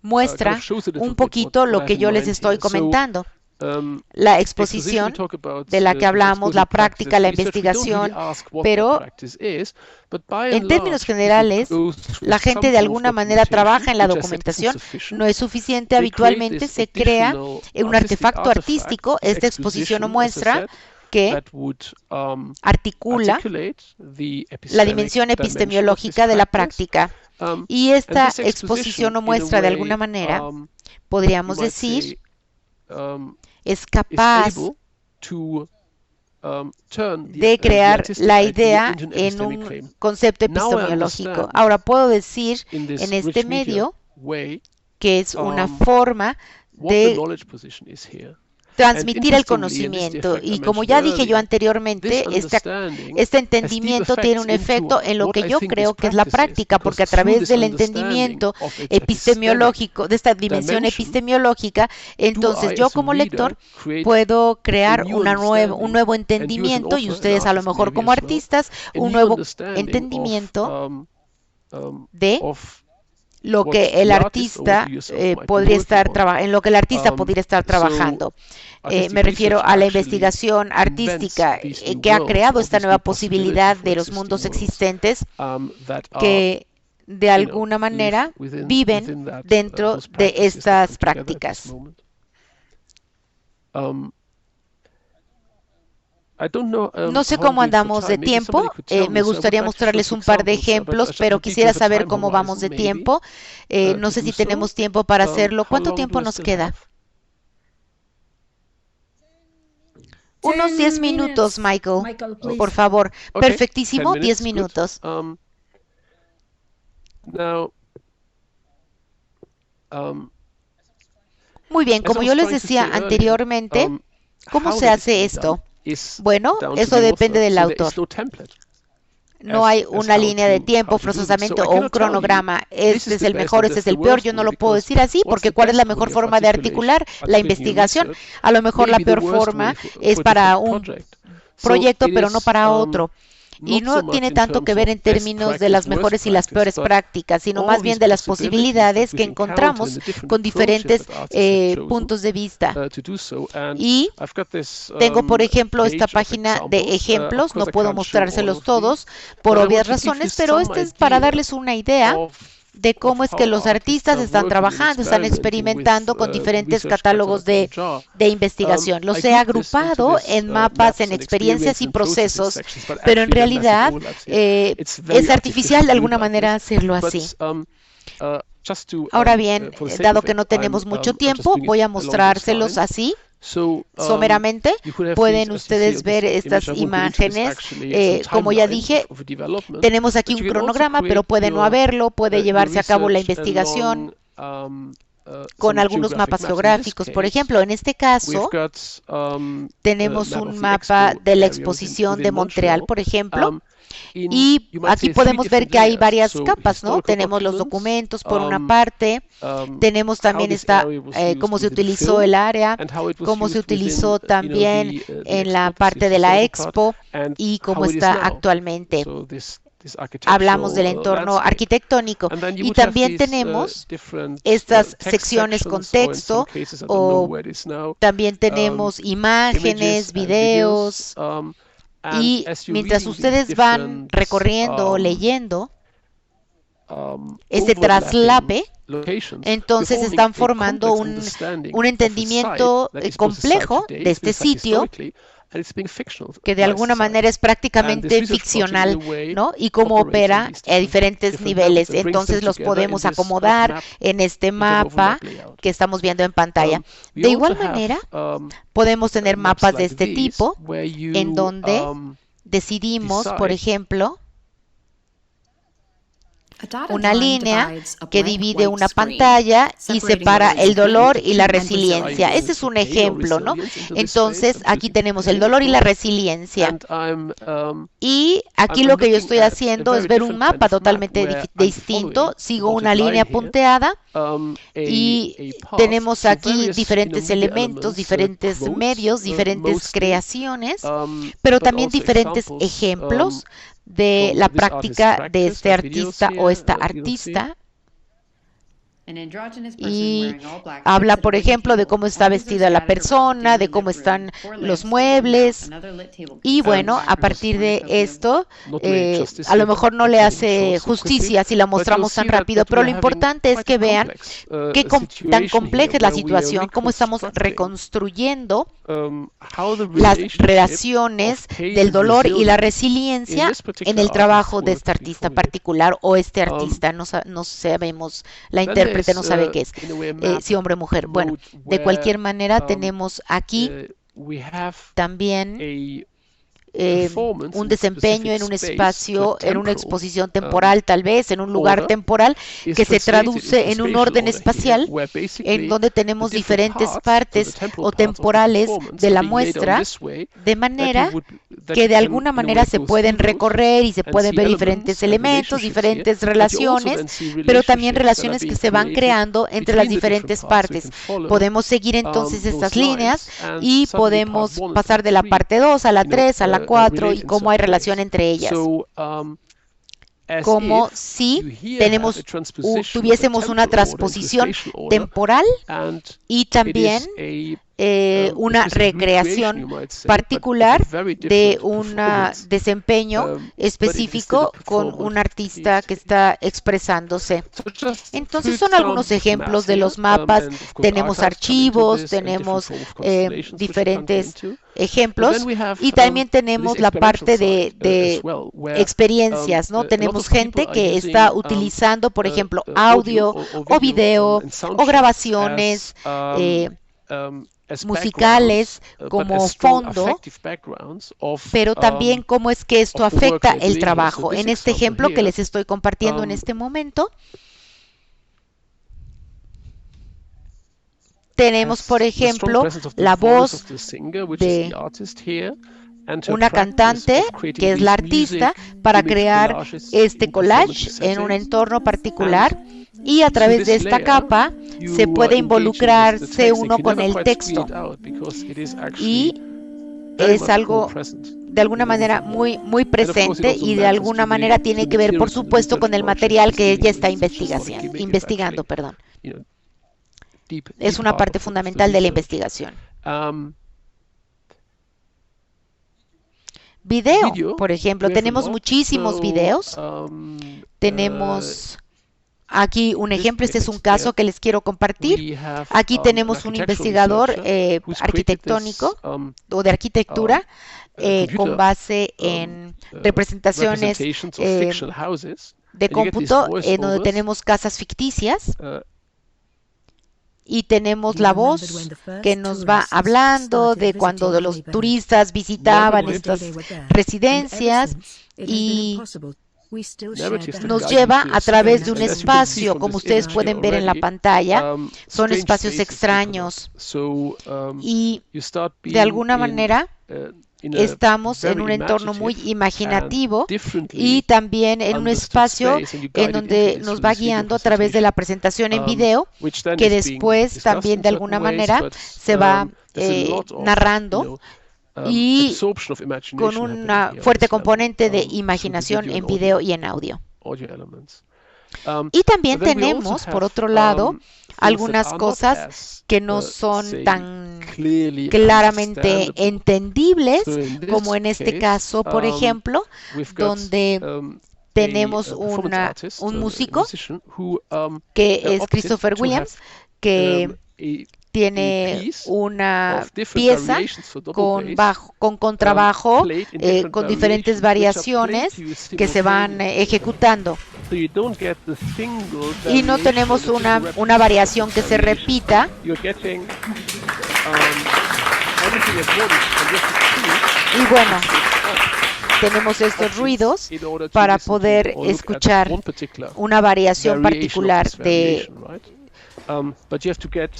muestra un poquito lo que yo les estoy comentando. La exposición de la que hablamos, la práctica, la investigación, pero en términos generales, la gente de alguna manera trabaja en la documentación. No es suficiente, habitualmente se crea un artefacto artístico, esta exposición o muestra, que articula la dimensión epistemológica de la práctica. Y esta exposición o muestra, de alguna manera, podríamos decir, es capaz de crear la idea en un concepto epistemológico. Ahora, puedo decir en este medio que es una forma de transmitir el conocimiento. Y como ya dije yo anteriormente, este entendimiento tiene un efecto en lo que yo creo que es la práctica, porque a través del entendimiento epistemológico, de esta dimensión epistemológica, entonces yo como lector puedo crear un nuevo entendimiento, y ustedes a lo mejor como artistas, un nuevo entendimiento de lo que el artista podría estar trabajando. Me refiero a la investigación artística que ha creado esta nueva posibilidad de los mundos existentes que de alguna manera viven dentro de estas prácticas. No sé cómo andamos de tiempo. Me gustaría mostrarles un par de ejemplos, pero quisiera saber cómo vamos de tiempo. No sé si tenemos tiempo para hacerlo. ¿Cuánto tiempo nos queda? Unos 10 minutos, Michael, por favor. Perfectísimo, 10 minutos. Muy bien, como yo les decía anteriormente, ¿cómo se hace esto? Bueno, eso depende del autor. no hay una línea de tiempo, forzosamente, o un cronograma. Este es el mejor, este es el peor. Yo no lo puedo decir así, porque ¿cuál es la mejor forma de articular la investigación? A lo mejor la peor forma es para un proyecto, pero no para otro. Y no tiene tanto que ver en términos de las mejores y las peores prácticas, sino más bien de las posibilidades que encontramos con diferentes puntos de vista. Y tengo, por ejemplo, esta página de ejemplos. No puedo mostrárselos todos por obvias razones, pero este es para darles una idea de cómo es que los artistas están trabajando, están experimentando con diferentes catálogos de investigación. Los he agrupado en mapas, en experiencias y procesos, pero en realidad es artificial de alguna manera hacerlo así. Ahora bien, dado que no tenemos mucho tiempo, voy a mostrárselos así. Someramente pueden ustedes ver estas imágenes. Como ya dije, tenemos aquí un cronograma, pero puede no haberlo, puede llevarse a cabo la investigación con algunos mapas geográficos. Por ejemplo, en este caso, tenemos un mapa de la exposición de Montreal, por ejemplo. Y aquí podemos ver que hay varias capas, ¿no? Tenemos los documentos por una parte, tenemos también cómo se utilizó el área, cómo se utilizó también en la parte de la expo y cómo está actualmente. Hablamos del entorno arquitectónico y también tenemos estas secciones con texto, o también tenemos imágenes, videos. Y mientras ustedes van recorriendo, leyendo este traslape, entonces están formando un entendimiento complejo de este sitio, que de alguna manera es prácticamente ficcional, ¿no? Y cómo opera a diferentes niveles. Entonces los podemos acomodar en este mapa que estamos viendo en pantalla. De igual manera, podemos tener mapas de este tipo, en donde decidimos, por ejemplo, una línea que divide una pantalla y separa el dolor y la resiliencia. Este es un ejemplo, ¿no? Entonces, aquí tenemos el dolor y la resiliencia. Y aquí lo que yo estoy haciendo es ver un mapa totalmente distinto. Sigo una línea punteada y tenemos aquí diferentes elementos, diferentes medios, diferentes creaciones, pero también diferentes ejemplos de la práctica de este artista o esta artista. Y habla, por ejemplo, de cómo está vestida la persona, de cómo están los muebles. Y bueno, a partir de esto, a lo mejor no le hace justicia si la mostramos tan rápido, pero lo importante es que vean qué tan compleja es la situación, cómo estamos reconstruyendo las relaciones del dolor y la resiliencia en el trabajo de este artista particular o este artista. No sabemos, la intérprete no sabe qué es, si hombre o mujer. Bueno, de cualquier manera tenemos aquí también un desempeño en un espacio, en una exposición temporal, tal vez en un lugar temporal, que se traduce en un orden espacial, en donde tenemos diferentes partes o temporales de la muestra, de manera que de alguna manera se pueden recorrer y se pueden ver diferentes elementos, diferentes relaciones, pero también relaciones que se van creando entre las diferentes partes. Podemos seguir entonces estas líneas y podemos pasar de la parte 2 a la 3, a la 4 y cómo hay relación entre ellas. Como si tuviésemos una transposición temporal y también una recreación particular de un desempeño específico con un artista que está expresándose. Entonces son algunos ejemplos de los mapas. Tenemos archivos, tenemos diferentes ejemplos y también tenemos la parte de experiencias, ¿no? Tenemos gente que está utilizando, por ejemplo, audio o video o grabaciones musicales como fondo, pero también cómo es que esto afecta el trabajo. En este ejemplo que les estoy compartiendo en este momento, tenemos, por ejemplo, la voz de una cantante, que es la artista, para crear este collage en un entorno particular, y a través de esta capa se puede involucrarse uno con el texto, y es algo de alguna manera muy presente, y de alguna manera tiene que ver, por supuesto, con el material que ella está investigando. Es una parte fundamental de la investigación. Video, por ejemplo, tenemos muchísimos videos. Tenemos aquí un ejemplo, este es un caso que les quiero compartir. Aquí tenemos un investigador arquitectónico o de arquitectura con base en representaciones de cómputo, en donde tenemos casas ficticias. Y tenemos la voz que nos va hablando de cuando los turistas visitaban estas residencias, y nos lleva a través de un espacio, como ustedes pueden ver en la pantalla. Son espacios extraños, y de alguna manera estamos en un entorno muy imaginativo, y también en un espacio en donde nos va guiando a través de la presentación en video, que después también de alguna manera se va narrando, y con una fuerte componente de imaginación en video y en audio. Y también tenemos, por otro lado, algunas cosas que no son tan claramente entendibles, como en este caso, por ejemplo, donde tenemos un músico que es Christopher Williams, que tiene una pieza con contrabajo, con diferentes variaciones que se van ejecutando. Y no tenemos una variación que se repita. Y bueno, tenemos estos ruidos para poder escuchar una variación particular de...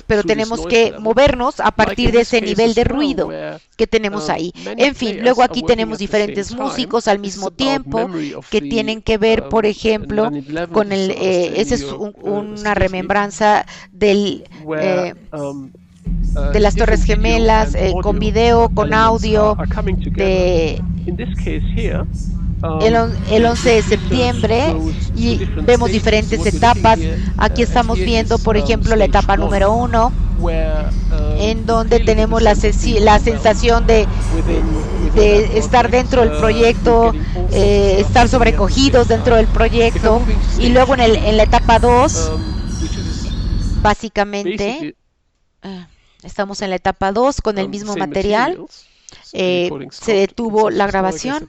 Pero tenemos que movernos a partir de ese nivel de ruido que tenemos ahí. En fin, luego aquí tenemos diferentes músicos al mismo tiempo que tienen que ver, por ejemplo, con esa es una remembranza de las Torres Gemelas, con video, con audio, el 11 de septiembre, y vemos diferentes etapas. Aquí estamos viendo, por ejemplo, la etapa número 1, en donde tenemos la sensación de estar dentro del proyecto, estar sobrecogidos dentro del proyecto, y luego en la etapa 2, básicamente, estamos en la etapa 2 con el mismo material. Se detuvo la grabación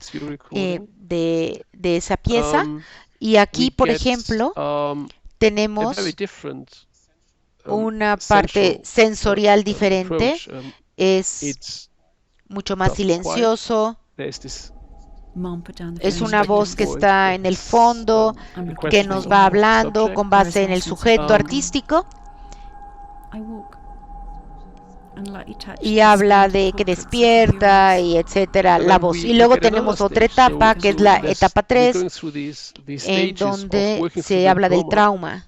de esa pieza, y aquí, por ejemplo, tenemos una parte sensorial diferente. Es mucho más silencioso. Es una voz que está en el fondo, que nos va hablando con base en el sujeto artístico, y habla de que despierta y etcétera, la voz. Y luego tenemos otra etapa, que es la etapa 3, en donde se habla del trauma.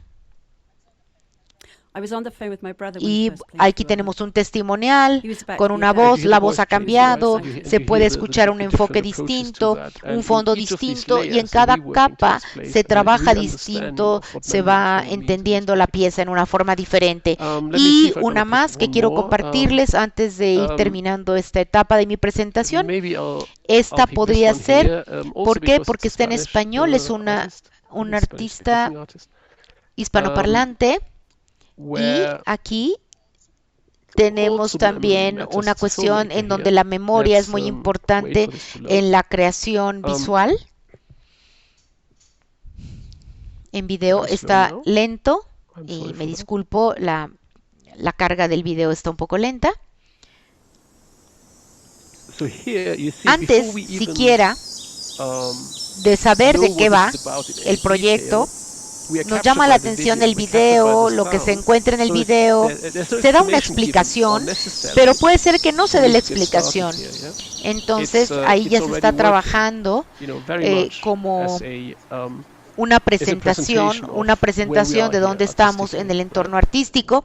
Y aquí tenemos un testimonial con una voz, la voz ha cambiado, se puede escuchar un enfoque distinto, un fondo distinto, y en cada capa se trabaja distinto, se va entendiendo la pieza en una forma diferente. Y una más que quiero compartirles antes de ir terminando esta etapa de mi presentación. Esta podría ser, ¿por qué? Porque está en español, es un artista hispanoparlante. Y aquí tenemos también una cuestión en donde la memoria es muy importante en la creación visual. En video está lento, y me disculpo, la carga del video está un poco lenta. Antes siquiera de saber de qué va el proyecto, nos llama la atención el video, lo que se encuentra en el video, se da una explicación, pero puede ser que no se dé la explicación. Entonces ahí ya se está trabajando como una presentación de dónde estamos en el entorno artístico,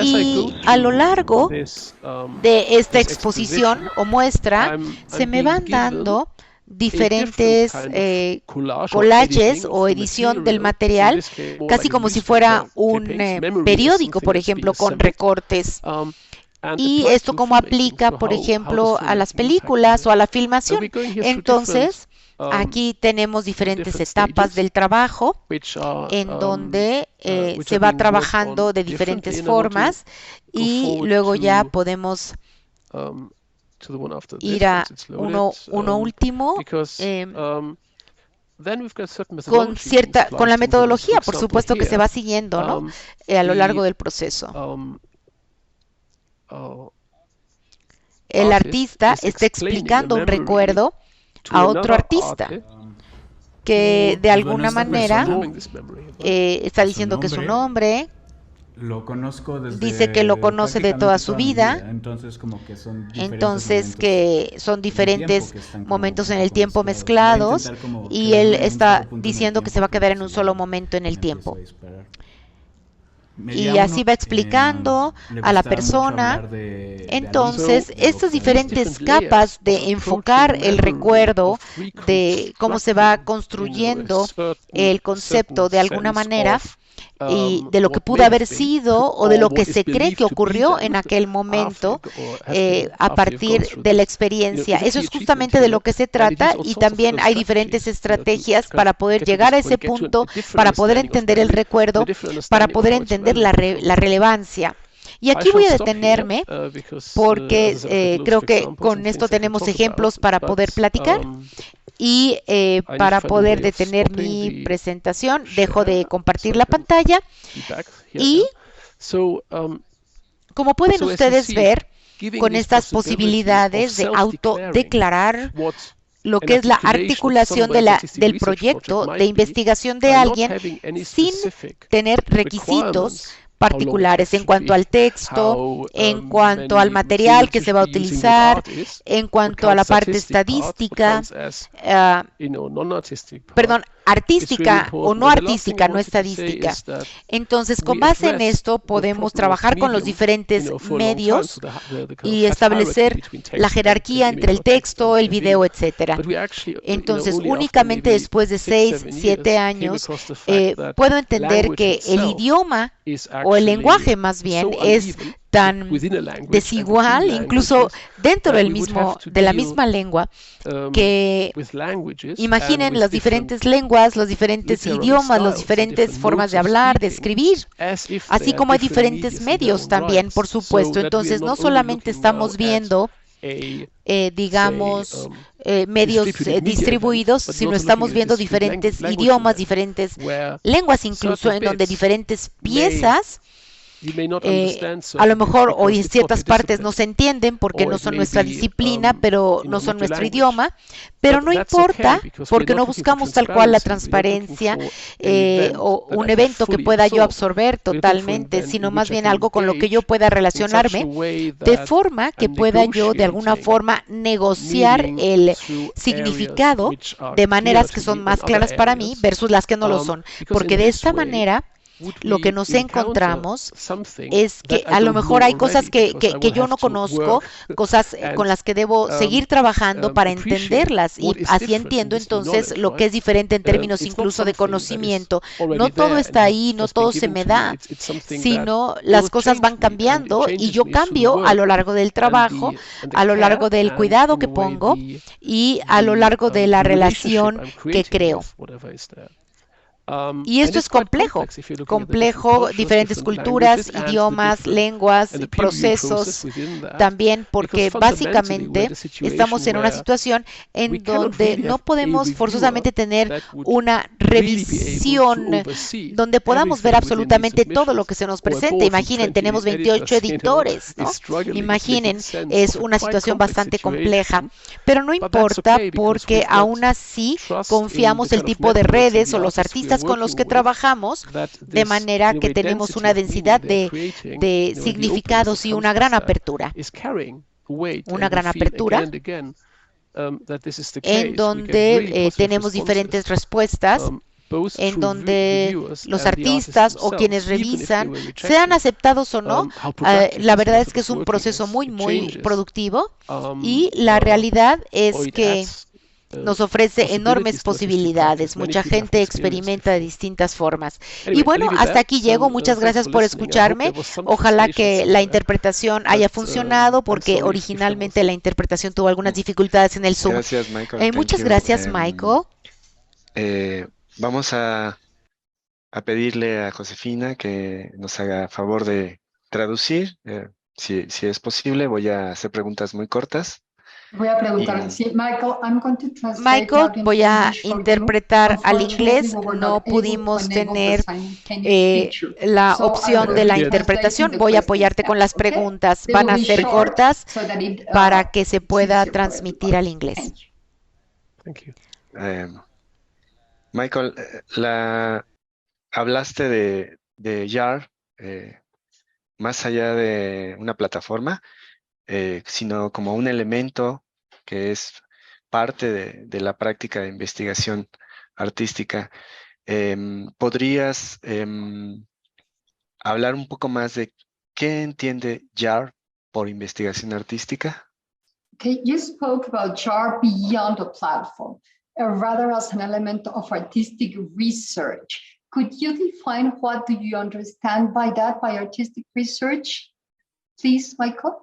y a lo largo de esta exposición o muestra se me van dando diferentes collages o edición del material, casi como si fuera un periódico, por ejemplo, con recortes. Y esto cómo aplica, por ejemplo, a las películas o a la filmación. Entonces, aquí tenemos diferentes etapas del trabajo en donde se va trabajando de diferentes formas, y luego ya podemos ir a uno último con la metodología, por supuesto, que se va siguiendo, ¿no? A lo largo del proceso. El artista está explicando un recuerdo a otro artista que de alguna manera está diciendo que su nombre, dice que lo conoce de toda su vida, entonces que son diferentes momentos en el tiempo mezclados, y él está diciendo que se va a quedar en un solo momento en el tiempo. Y así va explicando a la persona. Entonces, estas diferentes capas de enfocar el recuerdo, de cómo se va construyendo el concepto de alguna manera, y de lo que pudo haber sido o de lo que se cree que ocurrió en aquel momento a partir de la experiencia. Eso es justamente de lo que se trata, y también hay diferentes estrategias para poder llegar a ese punto, para poder entender el recuerdo, para poder entender la relevancia. Y aquí voy a detenerme porque creo que con esto tenemos ejemplos para poder platicar. Y para poder detener mi presentación, dejo de compartir la pantalla. Y como pueden ustedes ver, con estas posibilidades de autodeclarar lo que es la articulación del proyecto de investigación de alguien sin tener requisitos particulares en cuanto al texto, en cuanto al material que se va a utilizar, en cuanto a la parte estadística, artística o no artística, no estadística. Entonces, con base en esto, podemos trabajar con los diferentes medios y establecer la jerarquía entre el texto, el video, etcétera. Entonces, únicamente después de 6, 7 años, puedo entender que el idioma o el lenguaje más bien es tan desigual, incluso dentro de la misma lengua, que imaginen las diferentes lenguas, los diferentes idiomas, las diferentes formas de hablar, de escribir, así como hay diferentes medios también, por supuesto. Entonces, no solamente estamos viendo digamos, medios distribuidos, sino estamos viendo diferentes idiomas, diferentes lenguas, incluso en donde diferentes piezas a lo mejor hoy en ciertas partes no se entienden porque no son nuestra disciplina, pero no son nuestro idioma, pero no importa porque no buscamos tal cual la transparencia o un evento que pueda yo absorber totalmente, sino más bien algo con lo que yo pueda relacionarme, de forma que pueda yo de alguna forma negociar el significado de maneras que son más claras para mí versus las que no lo son, porque de esta manera lo que nos encontramos es que a lo mejor hay cosas que yo no conozco, cosas con las que debo seguir trabajando para entenderlas, y así entiendo entonces lo que es diferente en términos incluso de conocimiento. No todo está ahí, no todo se me da, sino las cosas van cambiando y yo cambio a lo largo del trabajo, a lo largo del cuidado que pongo y a lo largo de la relación que creo. Y esto es complejo, diferentes culturas, idiomas, lenguas, procesos, también porque básicamente estamos en una situación en donde no podemos forzosamente tener una revisión donde podamos ver absolutamente todo lo que se nos presenta. Imaginen, tenemos 28 editores, ¿no? Imaginen, es una situación bastante compleja, pero no importa porque aún así confiamos el tipo de redes o los artistas con los que trabajamos, de manera que tenemos una densidad de significados y una gran apertura. Una gran apertura en donde tenemos diferentes respuestas, en donde los artistas o quienes revisan, sean aceptados o no, la verdad es que es un proceso muy productivo y la realidad es que nos ofrece enormes posibilidades. Mucha gente experimenta de distintas formas. Y bueno, hasta aquí llego. Muchas gracias por escucharme. Ojalá que la interpretación haya funcionado, porque originalmente la interpretación tuvo algunas dificultades en el Zoom. Gracias, Michael. Muchas gracias, Michael. Vamos a pedirle a Josefina que nos haga favor de traducir. Si es posible, voy a hacer preguntas muy cortas. Voy a preguntar, sí, Michael, voy a interpretar al inglés. No pudimos tener la opción de la interpretación. Voy a apoyarte con las preguntas. Van a ser cortas para que se pueda transmitir al inglés. Michael, hablaste de YAR más allá de una plataforma, sino como un elemento que es parte de la práctica de investigación artística. ¿Podrías hablar un poco más de qué entiende YAR por investigación artística? Okay, you spoke about JAR beyond a platform, rather as an element of artistic research. Could you define what do you understand by that, by artistic research? Please, Michael.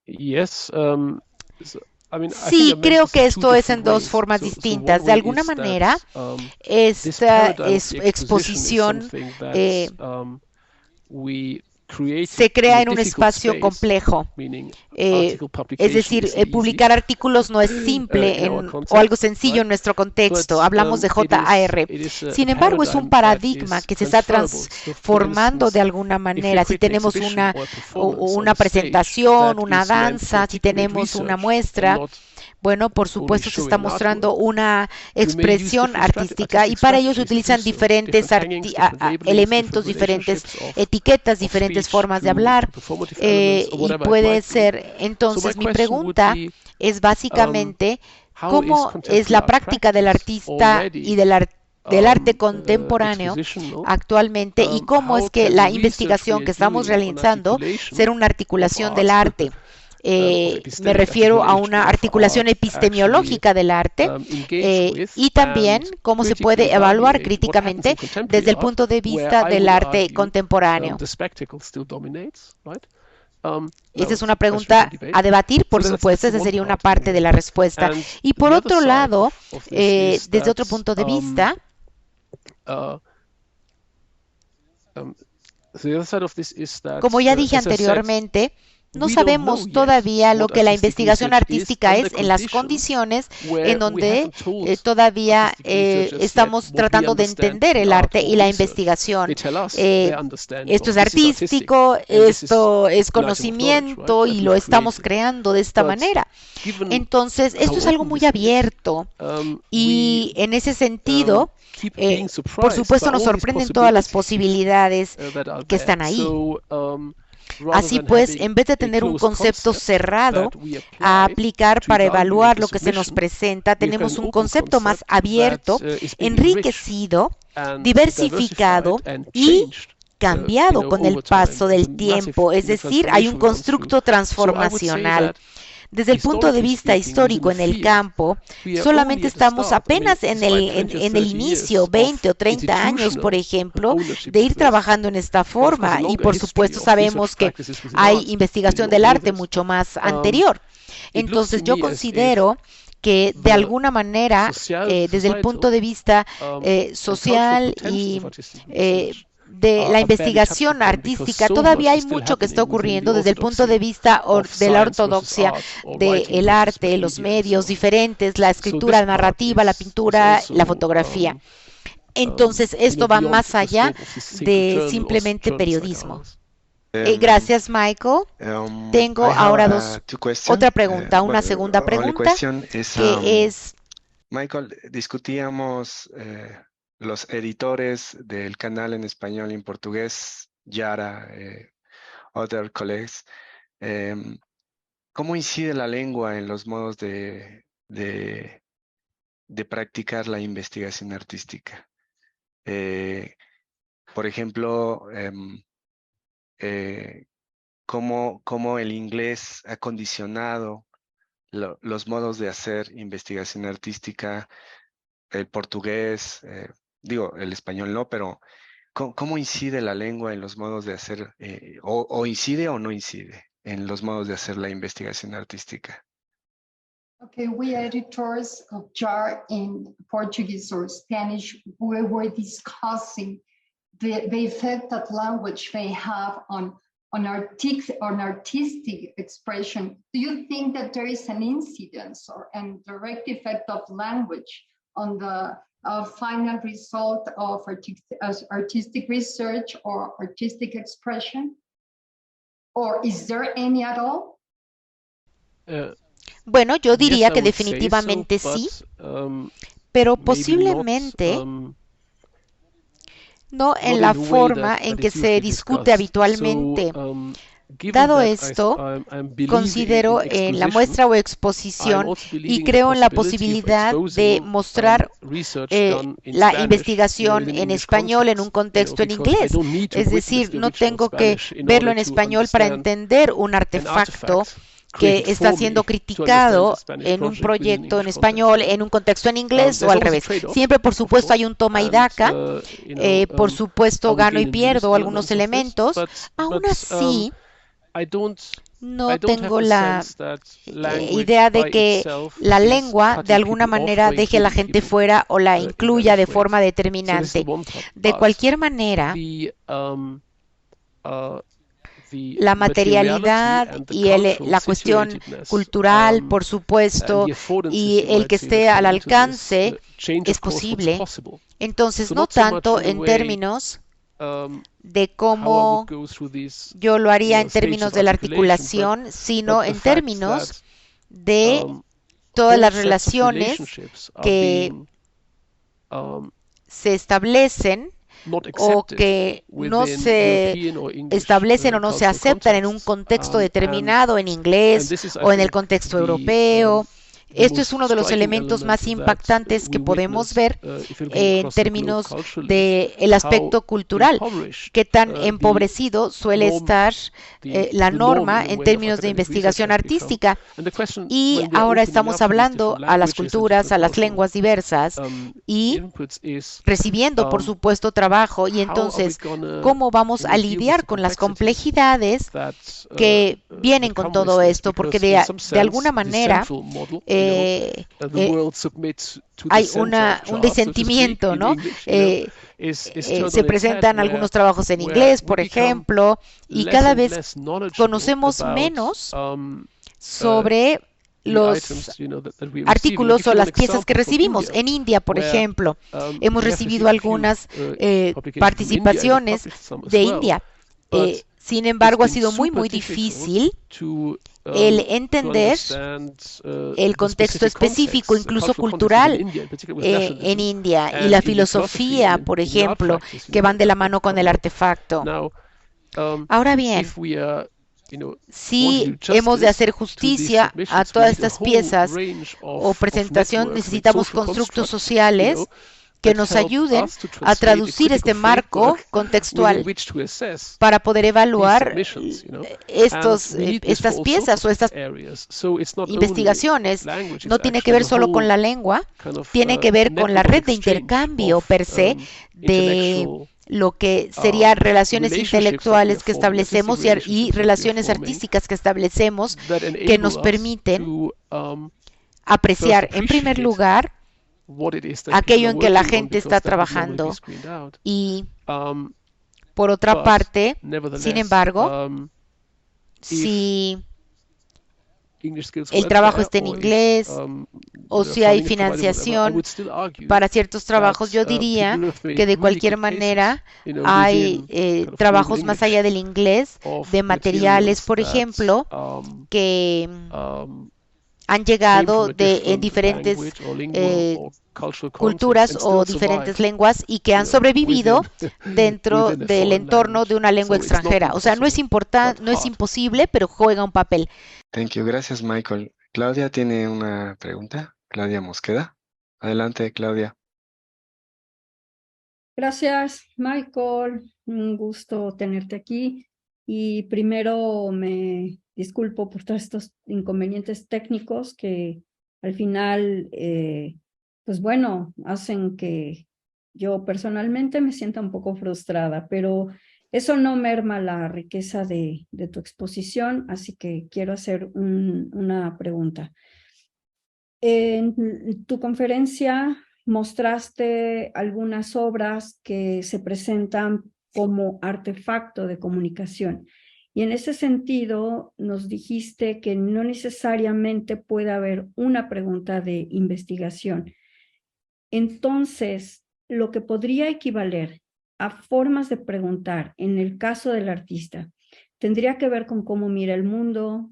Yes, Sí, creo que esto es en dos formas distintas. De alguna manera, esta exposición se crea en un espacio complejo. Es decir, publicar artículos no es simple o algo sencillo en nuestro contexto. Hablamos de JAR. Sin embargo, es un paradigma que se está transformando de alguna manera. Si tenemos una presentación, una danza, si tenemos una muestra, bueno, por supuesto se está mostrando una expresión artística y para ello se utilizan diferentes elementos, diferentes etiquetas, diferentes formas de hablar y puede ser, entonces mi pregunta es básicamente ¿cómo es la práctica del artista y del arte contemporáneo actualmente y cómo es que la investigación que estamos realizando será una articulación del arte? Me refiero a una articulación epistemológica del arte y también cómo se puede evaluar críticamente desde el punto de vista del arte contemporáneo. Esa es una pregunta a debatir, por supuesto, esa sería una parte de la respuesta. Y por otro lado, desde otro punto de vista, como ya dije anteriormente, no sabemos todavía lo que la investigación artística es en las condiciones en donde todavía estamos tratando de entender el arte y la investigación. Esto es artístico, esto es conocimiento y lo estamos creando de esta manera. Entonces, esto es algo muy abierto y en ese sentido, por supuesto, nos sorprenden todas las posibilidades que están ahí. Así pues, en vez de tener un concepto cerrado a aplicar para evaluar lo que se nos presenta, tenemos un concepto más abierto, enriquecido, diversificado y cambiado con el paso del tiempo. Es decir, hay un constructo transformacional. Desde el punto de vista histórico en el campo, solamente estamos apenas en el inicio, 20 o 30 años, por ejemplo, de ir trabajando en esta forma. Y por supuesto sabemos que hay investigación del arte mucho más anterior. Entonces yo considero que de alguna manera, desde el punto de vista social y de la investigación artística, todavía hay mucho que está ocurriendo desde el punto de vista de la ortodoxia del arte, los medios diferentes, la escritura narrativa, la pintura, la fotografía. Entonces, esto va más allá de simplemente periodismo. Gracias, Michael. Tengo ahora otra pregunta, una segunda pregunta, que es... Michael, discutíamos los editores del canal en español y en portugués, Yara, other colleagues. ¿Cómo incide la lengua en los modos de practicar la investigación artística? Por ejemplo, cómo el inglés ha condicionado los modos de hacer investigación artística, el portugués, el español no, pero ¿cómo incide la lengua en los modos de hacer, o incide o no incide en los modos de hacer la investigación artística? Okay, we editors of JAR in Portuguese or Spanish, we were discussing the effect that language may have on artistic expression. Do you think that there is an incidence or a direct effect of language on the final result of artistic research or artistic expression? Or is there any at all? Bueno, yo diría que definitivamente sí, pero posiblemente no en la forma en que se discute habitualmente. Dado esto, considero en la muestra o exposición y creo en la posibilidad de mostrar la investigación en español en un contexto en inglés. Es decir, no tengo que verlo en español para entender un artefacto que está siendo criticado en un proyecto en español, en un contexto en inglés o al revés. Siempre, por supuesto, hay un toma y daca. Por supuesto, gano y pierdo algunos elementos. Aún así, no tengo la idea de que la lengua de alguna manera deje a la gente fuera o la incluya de forma determinante. De cualquier manera, la materialidad y la cuestión cultural, por supuesto, y el que esté al alcance es posible. Entonces, no tanto en términos de cómo yo lo haría en términos de la articulación, sino en términos de todas las relaciones que se establecen o que no se establecen o no se aceptan en un contexto determinado, en inglés o en el contexto europeo. Esto es uno de los elementos más impactantes que podemos ver en términos del aspecto cultural, qué tan empobrecido suele estar la norma en términos de investigación artística. Y ahora estamos hablando a las culturas, a las lenguas diversas y recibiendo, por supuesto, trabajo. Y entonces, ¿cómo vamos a lidiar con las complejidades que vienen con todo esto? Porque de alguna manera hay un disentimiento, ¿no? Se presentan algunos trabajos en inglés, por ejemplo, y cada vez conocemos menos sobre los artículos o las piezas que recibimos. En India, por ejemplo, hemos recibido algunas participaciones de India. Sin embargo, ha sido muy difícil el entender el contexto específico, incluso cultural, en India y la filosofía, por ejemplo, que van de la mano con el artefacto. Ahora bien, si hemos de hacer justicia a todas estas piezas o presentación, necesitamos constructos sociales que nos ayuden a traducir este marco contextual para poder evaluar estas piezas o estas investigaciones. No tiene que ver solo con la lengua, tiene que ver con la red de intercambio per se de lo que serían relaciones intelectuales que establecemos y relaciones artísticas que establecemos que nos permiten apreciar, en primer lugar, aquello en que la gente está trabajando y Por otra parte, sin embargo, si el trabajo está en inglés o si hay financiación para ciertos trabajos, yo diría que de cualquier manera hay trabajos más allá del inglés, de materiales, por ejemplo, que han llegado en diferentes culturas o diferentes lenguas y que han sobrevivido dentro del entorno de una lengua extranjera. O sea, no es imposible, pero juega un papel. Thank you. Gracias, Michael. Claudia tiene una pregunta. Claudia Mosqueda. Adelante, Claudia. Gracias, Michael. Un gusto tenerte aquí. Y primero me disculpo por todos estos inconvenientes técnicos que al final, pues bueno, hacen que yo personalmente me sienta un poco frustrada, pero eso no merma la riqueza de tu exposición, así que quiero hacer una pregunta. En tu conferencia mostraste algunas obras que se presentan como artefacto de comunicación. Y en ese sentido nos dijiste que no necesariamente puede haber una pregunta de investigación. Entonces, lo que podría equivaler a formas de preguntar en el caso del artista tendría que ver con cómo mira el mundo,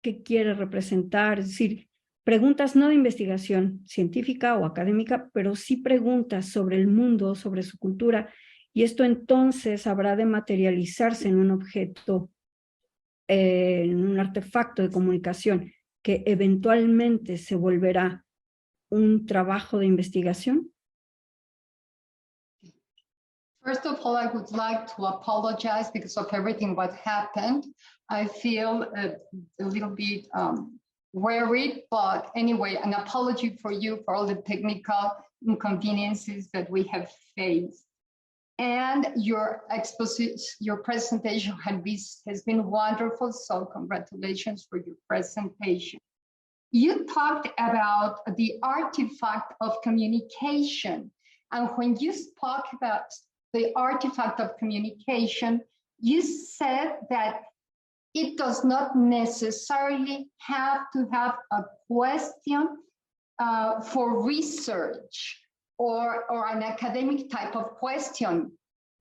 qué quiere representar, es decir, preguntas no de investigación científica o académica, pero sí preguntas sobre el mundo, sobre su cultura, y esto entonces habrá de materializarse en un objeto, en un artefacto de comunicación que eventualmente se volverá un trabajo de investigación. First of all, I would like to apologize because of everything what happened. I feel a little bit worried, but anyway, an apology for you for all the technical inconveniences that we have faced. And your presentation has been wonderful, so congratulations for your presentation. You talked about the artifact of communication, and when you spoke about the artifact of communication, you said that it does not necessarily have to have a question for research or an academic type of question.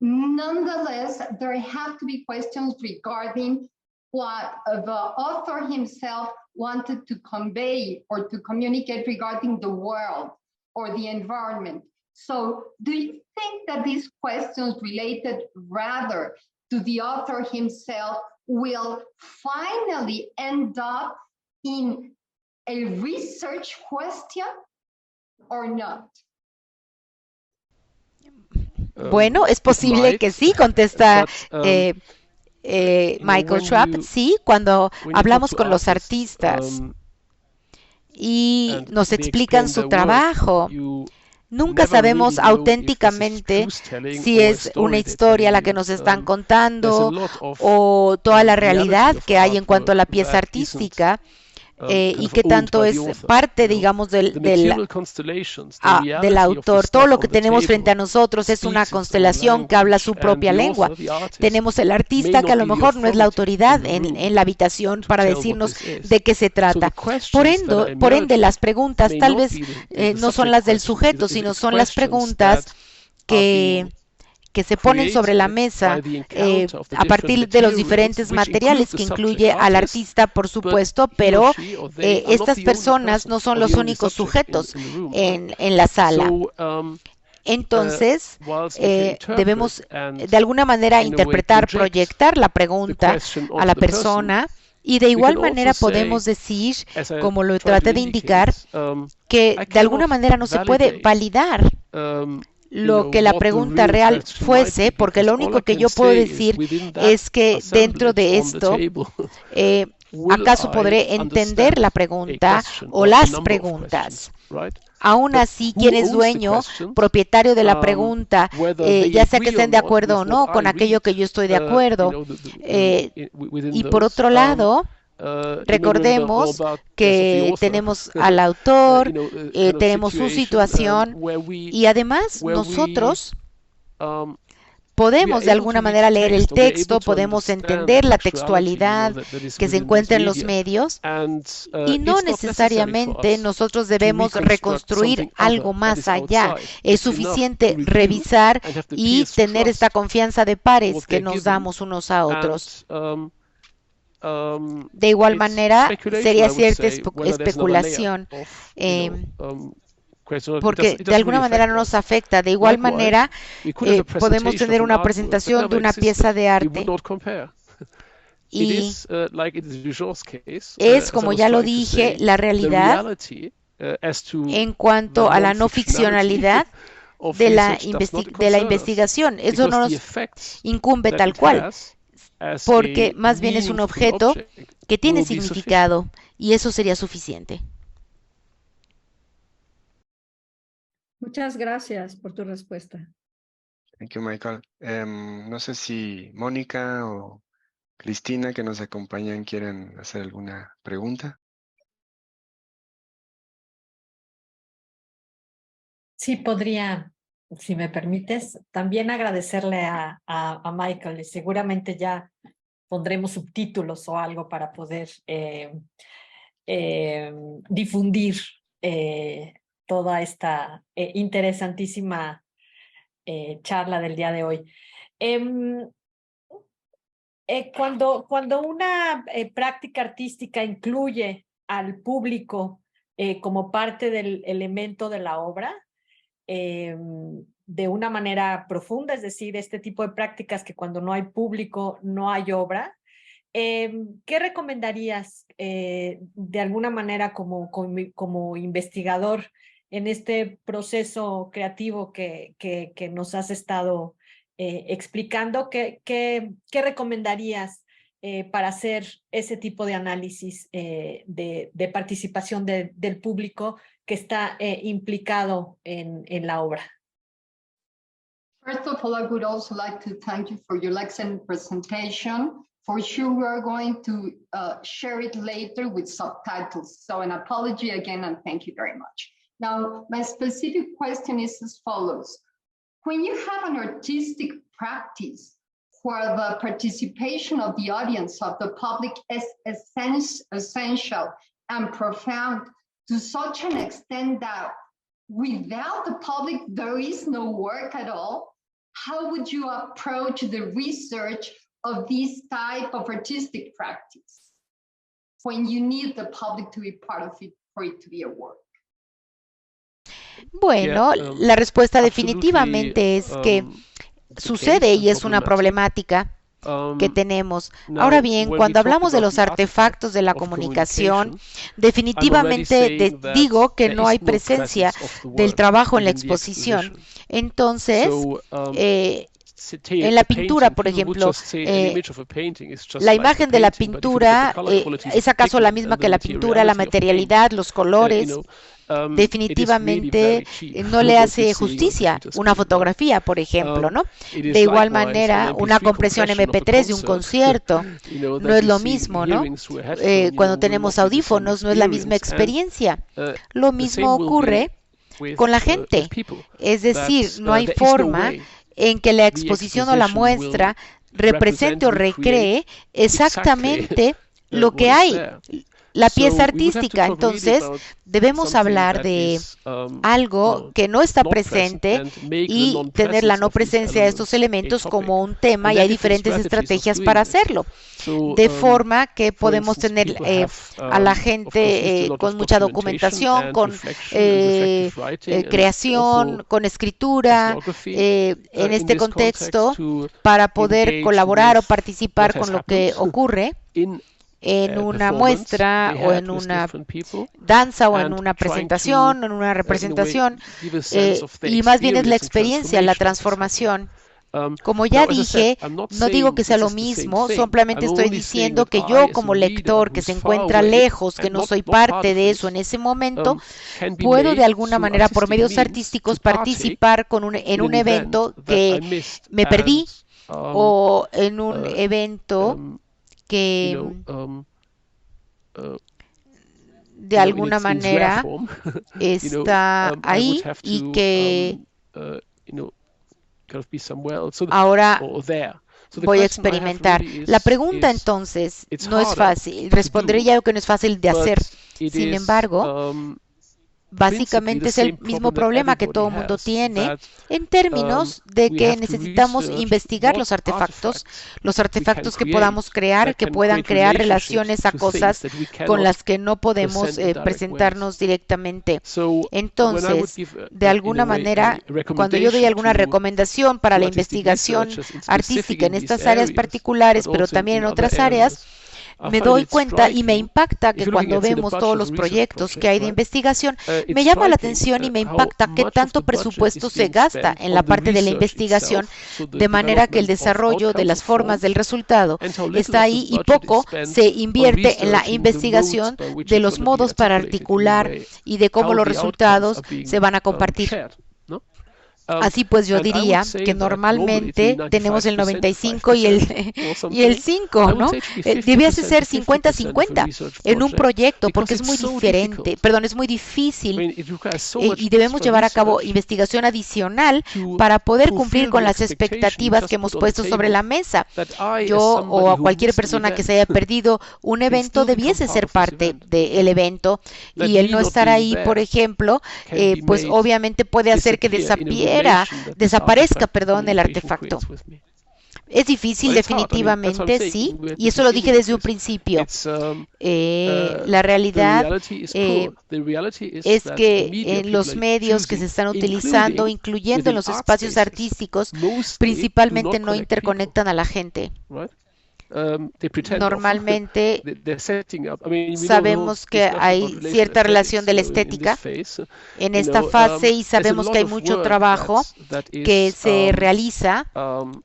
Nonetheless, there have to be questions regarding what the author himself wanted to convey or to communicate regarding the world or the environment. So do you think that these questions related rather to the author himself will finally end up in a research question or not? Bueno, es posible que sí, contesta Michael Schwab. Sí, cuando hablamos con los artistas y nos explican su trabajo, nunca sabemos auténticamente si es una historia la que nos están contando o toda la realidad que hay en cuanto a la pieza artística. Y qué tanto es parte, digamos, del autor. Todo lo que tenemos frente a nosotros es una constelación que habla su propia lengua. Tenemos el artista que a lo mejor no es la autoridad en la habitación para decirnos de qué se trata. Por ende, las preguntas tal vez no son las del sujeto, sino son las preguntas que se ponen sobre la mesa a partir de los diferentes materiales que incluye al artista, por supuesto, pero estas personas no son los únicos sujetos en la sala. Entonces, debemos de alguna manera interpretar, proyectar la pregunta a la persona. Y de igual manera podemos decir, como lo traté de indicar, que de alguna manera no se puede validar lo que la pregunta real fuese, porque lo único que yo puedo decir es que dentro de esto, ¿acaso podré entender la pregunta o las preguntas? Aún así, quien es dueño, propietario de la pregunta, ya sea que estén de acuerdo o no con aquello que yo estoy de acuerdo. Y por otro lado, recordemos que tenemos al autor, tenemos su situación y además nosotros podemos de alguna manera leer el texto, podemos entender la textualidad que se encuentra en los medios y no necesariamente nosotros debemos reconstruir algo más allá. Es suficiente revisar y tener esta confianza de pares que nos damos unos a otros. De igual manera, sería cierta especulación, porque de alguna manera no nos afecta. De igual manera, podemos tener una presentación de una pieza de arte y es, como ya lo dije, la realidad en cuanto a la no ficcionalidad de la investigación. Eso no nos incumbe tal cual, porque más bien es un objeto que tiene significado y eso sería suficiente. Muchas gracias por tu respuesta. Thank you, Michael. No sé si Mónica o Cristina, que nos acompañan, quieren hacer alguna pregunta. Sí, podría, si me permites, también agradecerle a Michael, y seguramente ya pondremos subtítulos o algo para poder difundir toda esta interesantísima charla del día de hoy. Cuando una práctica artística incluye al público como parte del elemento de la obra, de una manera profunda, es decir, este tipo de prácticas que cuando no hay público no hay obra, ¿qué recomendarías de alguna manera como investigador en este proceso creativo que nos has estado explicando? ¿Qué recomendarías para hacer ese tipo de análisis de participación del público que está implicado en la obra? First of all, I would also like to thank you for your excellent presentation. For sure, we are going to share it later with subtitles. So an apology again, and thank you very much. Now, my specific question is as follows. When you have an artistic practice where the participation of the audience, of the public, is essential and profound to such an extent that without the public, there is no work at all, how would you approach the research of this type of artistic practice when you need the public to be part of it for it to be a work? Bueno, la respuesta definitivamente es que sucede y es una problemática que tenemos. Ahora bien, cuando hablamos de los artefactos de la comunicación, definitivamente digo que no hay presencia del trabajo en la exposición. Entonces, en la pintura, por ejemplo, la imagen de la pintura es acaso la misma que la pintura, la materialidad, los colores. Definitivamente no le hace justicia una fotografía, por ejemplo, ¿no? De igual manera, una compresión MP3 de un concierto no es lo mismo, ¿no? Cuando tenemos audífonos no es la misma experiencia. Lo mismo ocurre con la gente. Es decir, no hay forma en que la exposición o la muestra represente o recree exactamente lo que hay, la pieza artística. Entonces, debemos hablar de algo que no está presente y tener la no presencia de estos elementos como un tema, y hay diferentes estrategias para hacerlo. De forma que podemos tener a la gente con mucha documentación, con creación, con escritura, en este contexto, para poder colaborar o participar con lo que ocurre en una muestra o en una danza o en una presentación o en una representación, y más bien es la experiencia, la transformación. Como ya dije, no digo que sea lo mismo, simplemente estoy diciendo que yo como lector que se encuentra lejos, que no soy parte de eso en ese momento, puedo de alguna manera por medios artísticos participar en un evento que me perdí o en un evento que de alguna manera está ahí y que ahora voy a experimentar. La pregunta entonces no es fácil, respondería yo que no es fácil de hacer. Sin embargo, básicamente es el mismo problema que todo el mundo tiene en términos de que necesitamos investigar los artefactos que podamos crear, que puedan crear relaciones a cosas con las que no podemos presentarnos directamente. Entonces, de alguna manera, cuando yo doy alguna recomendación para la investigación artística en estas áreas particulares, pero también en otras áreas, me doy cuenta y me impacta que cuando vemos todos los proyectos que hay de investigación, me llama la atención y me impacta qué tanto presupuesto se gasta en la parte de la investigación, de manera que el desarrollo de las formas del resultado está ahí y poco se invierte en la investigación de los modos para articular y de cómo los resultados se van a compartir. Así pues, yo diría que normalmente tenemos el 95 y el 5, ¿no? Debiese ser 50-50 en un proyecto porque es muy diferente, perdón, es muy difícil y debemos llevar a cabo investigación adicional para poder cumplir con las expectativas que hemos puesto sobre la mesa. Yo o a cualquier persona que se haya perdido un evento debiese ser parte del evento y el no estar ahí, por ejemplo, pues obviamente puede hacer que desaparezca, el artefacto. Es difícil, definitivamente, sí, y eso lo dije desde un principio. La realidad es que en los medios que se están utilizando, incluyendo en los espacios artísticos, principalmente no interconectan a la gente. Normalmente sabemos que hay cierta relación de la estética en esta fase y sabemos que hay mucho trabajo que se realiza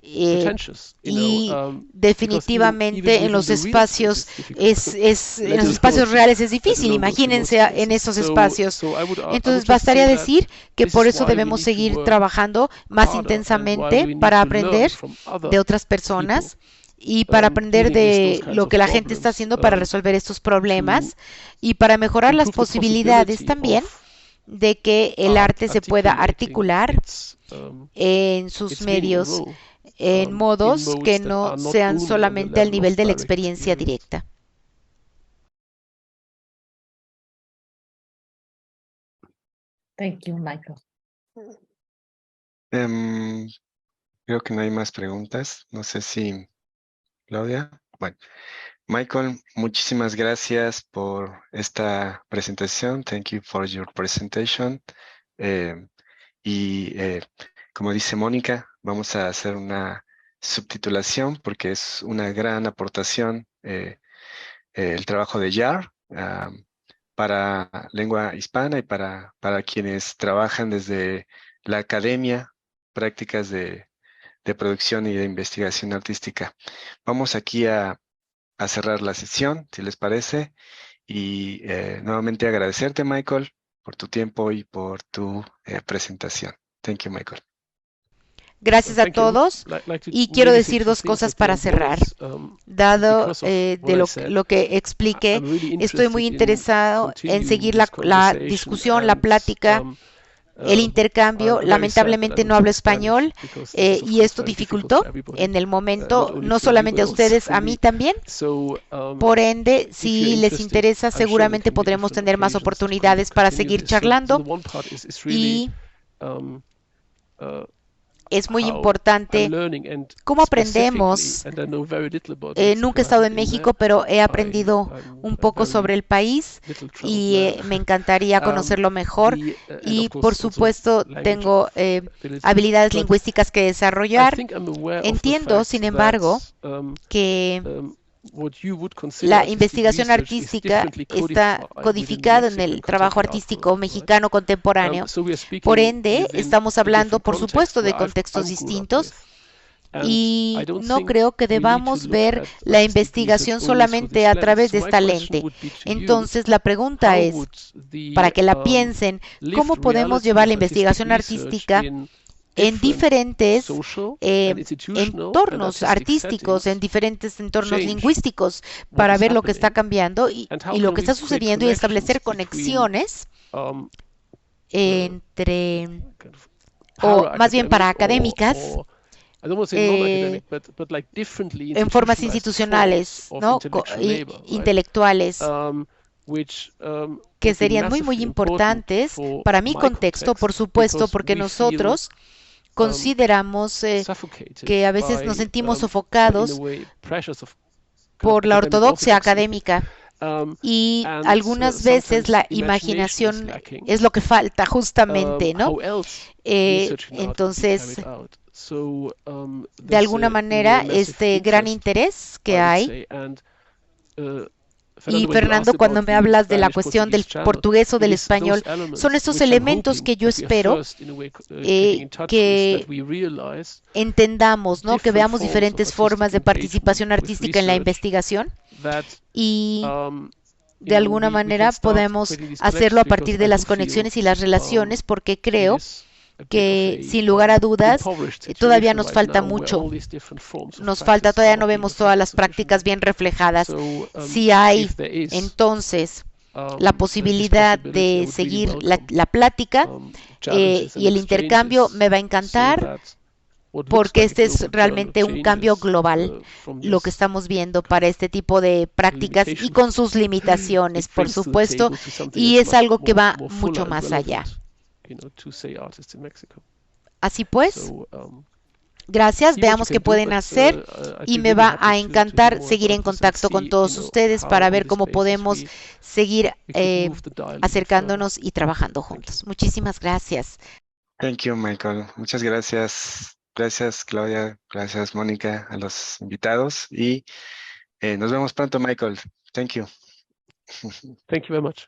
y definitivamente en los espacios en los espacios reales es difícil. Imagínense en esos espacios. Entonces bastaría decir que por eso debemos seguir trabajando más intensamente para aprender de otras personas y para aprender de lo que la gente está haciendo para resolver estos problemas y para mejorar las posibilidades también de que el arte se pueda articular en sus medios en modos que no sean solamente al nivel de la experiencia directa. Thank you, Michael. Creo que no hay más preguntas. No sé si Claudia. Bueno, Michael, muchísimas gracias por esta presentación. Thank you for your presentation. Como dice Mónica, vamos a hacer una subtitulación porque es una gran aportación el trabajo de JAR para lengua hispana y para quienes trabajan desde la academia, prácticas de producción y de investigación artística. Vamos aquí a cerrar la sesión, si les parece, y nuevamente agradecerte, Michael, por tu tiempo y por tu presentación. Thank you, Michael. Gracias a todos y quiero decir dos cosas para cerrar. Dado de lo que expliqué, estoy muy interesado en seguir la discusión, la plática, el intercambio. Lamentablemente no hablo español y esto dificultó en el momento, no solamente a ustedes, a mí también. Por ende, si les interesa, seguramente podremos tener más oportunidades para seguir charlando y es muy importante cómo aprendemos. Nunca he estado en México, pero he aprendido un poco sobre el país y me encantaría conocerlo mejor. Y, por supuesto, tengo habilidades lingüísticas que desarrollar. Entiendo, sin embargo, que la investigación artística está codificada en el trabajo artístico mexicano contemporáneo. Por ende, estamos hablando, por supuesto, de contextos distintos y no creo que debamos ver la investigación solamente a través de esta lente. Entonces, la pregunta es, para que la piensen, ¿cómo podemos llevar la investigación artística en diferentes entornos artísticos, en diferentes entornos lingüísticos, para ver lo que está cambiando y lo que está sucediendo y establecer conexiones entre o más bien para académicas, en formas institucionales, ¿no? Intelectuales, que serían muy importantes para mi contexto, por supuesto, porque nosotros consideramos que a veces nos sentimos sofocados por la ortodoxia académica y algunas veces la imaginación es lo que falta justamente, ¿no? Entonces, de alguna manera, este gran interés que hay. Y Fernando, cuando me hablas de la cuestión del portugués o del español, son esos elementos que yo espero que entendamos, ¿no? Que veamos diferentes formas de participación artística en la investigación y de alguna manera podemos hacerlo a partir de las conexiones y las relaciones, porque creo que sin lugar a dudas todavía nos falta mucho. Todavía no vemos todas las prácticas bien reflejadas. Si hay entonces la posibilidad de seguir la plática y el intercambio, me va a encantar, porque este es realmente un cambio global, lo que estamos viendo para este tipo de prácticas y con sus limitaciones, por supuesto, y es algo que va mucho más allá. Así pues, gracias, veamos qué pueden hacer y me va a encantar seguir en contacto con todos ustedes para ver cómo podemos seguir acercándonos y trabajando juntos. Muchísimas gracias. Thank you, Michael. Muchas gracias. Gracias, Claudia. Gracias, Mónica, a los invitados y nos vemos pronto, Michael. Thank you. Thank you very much.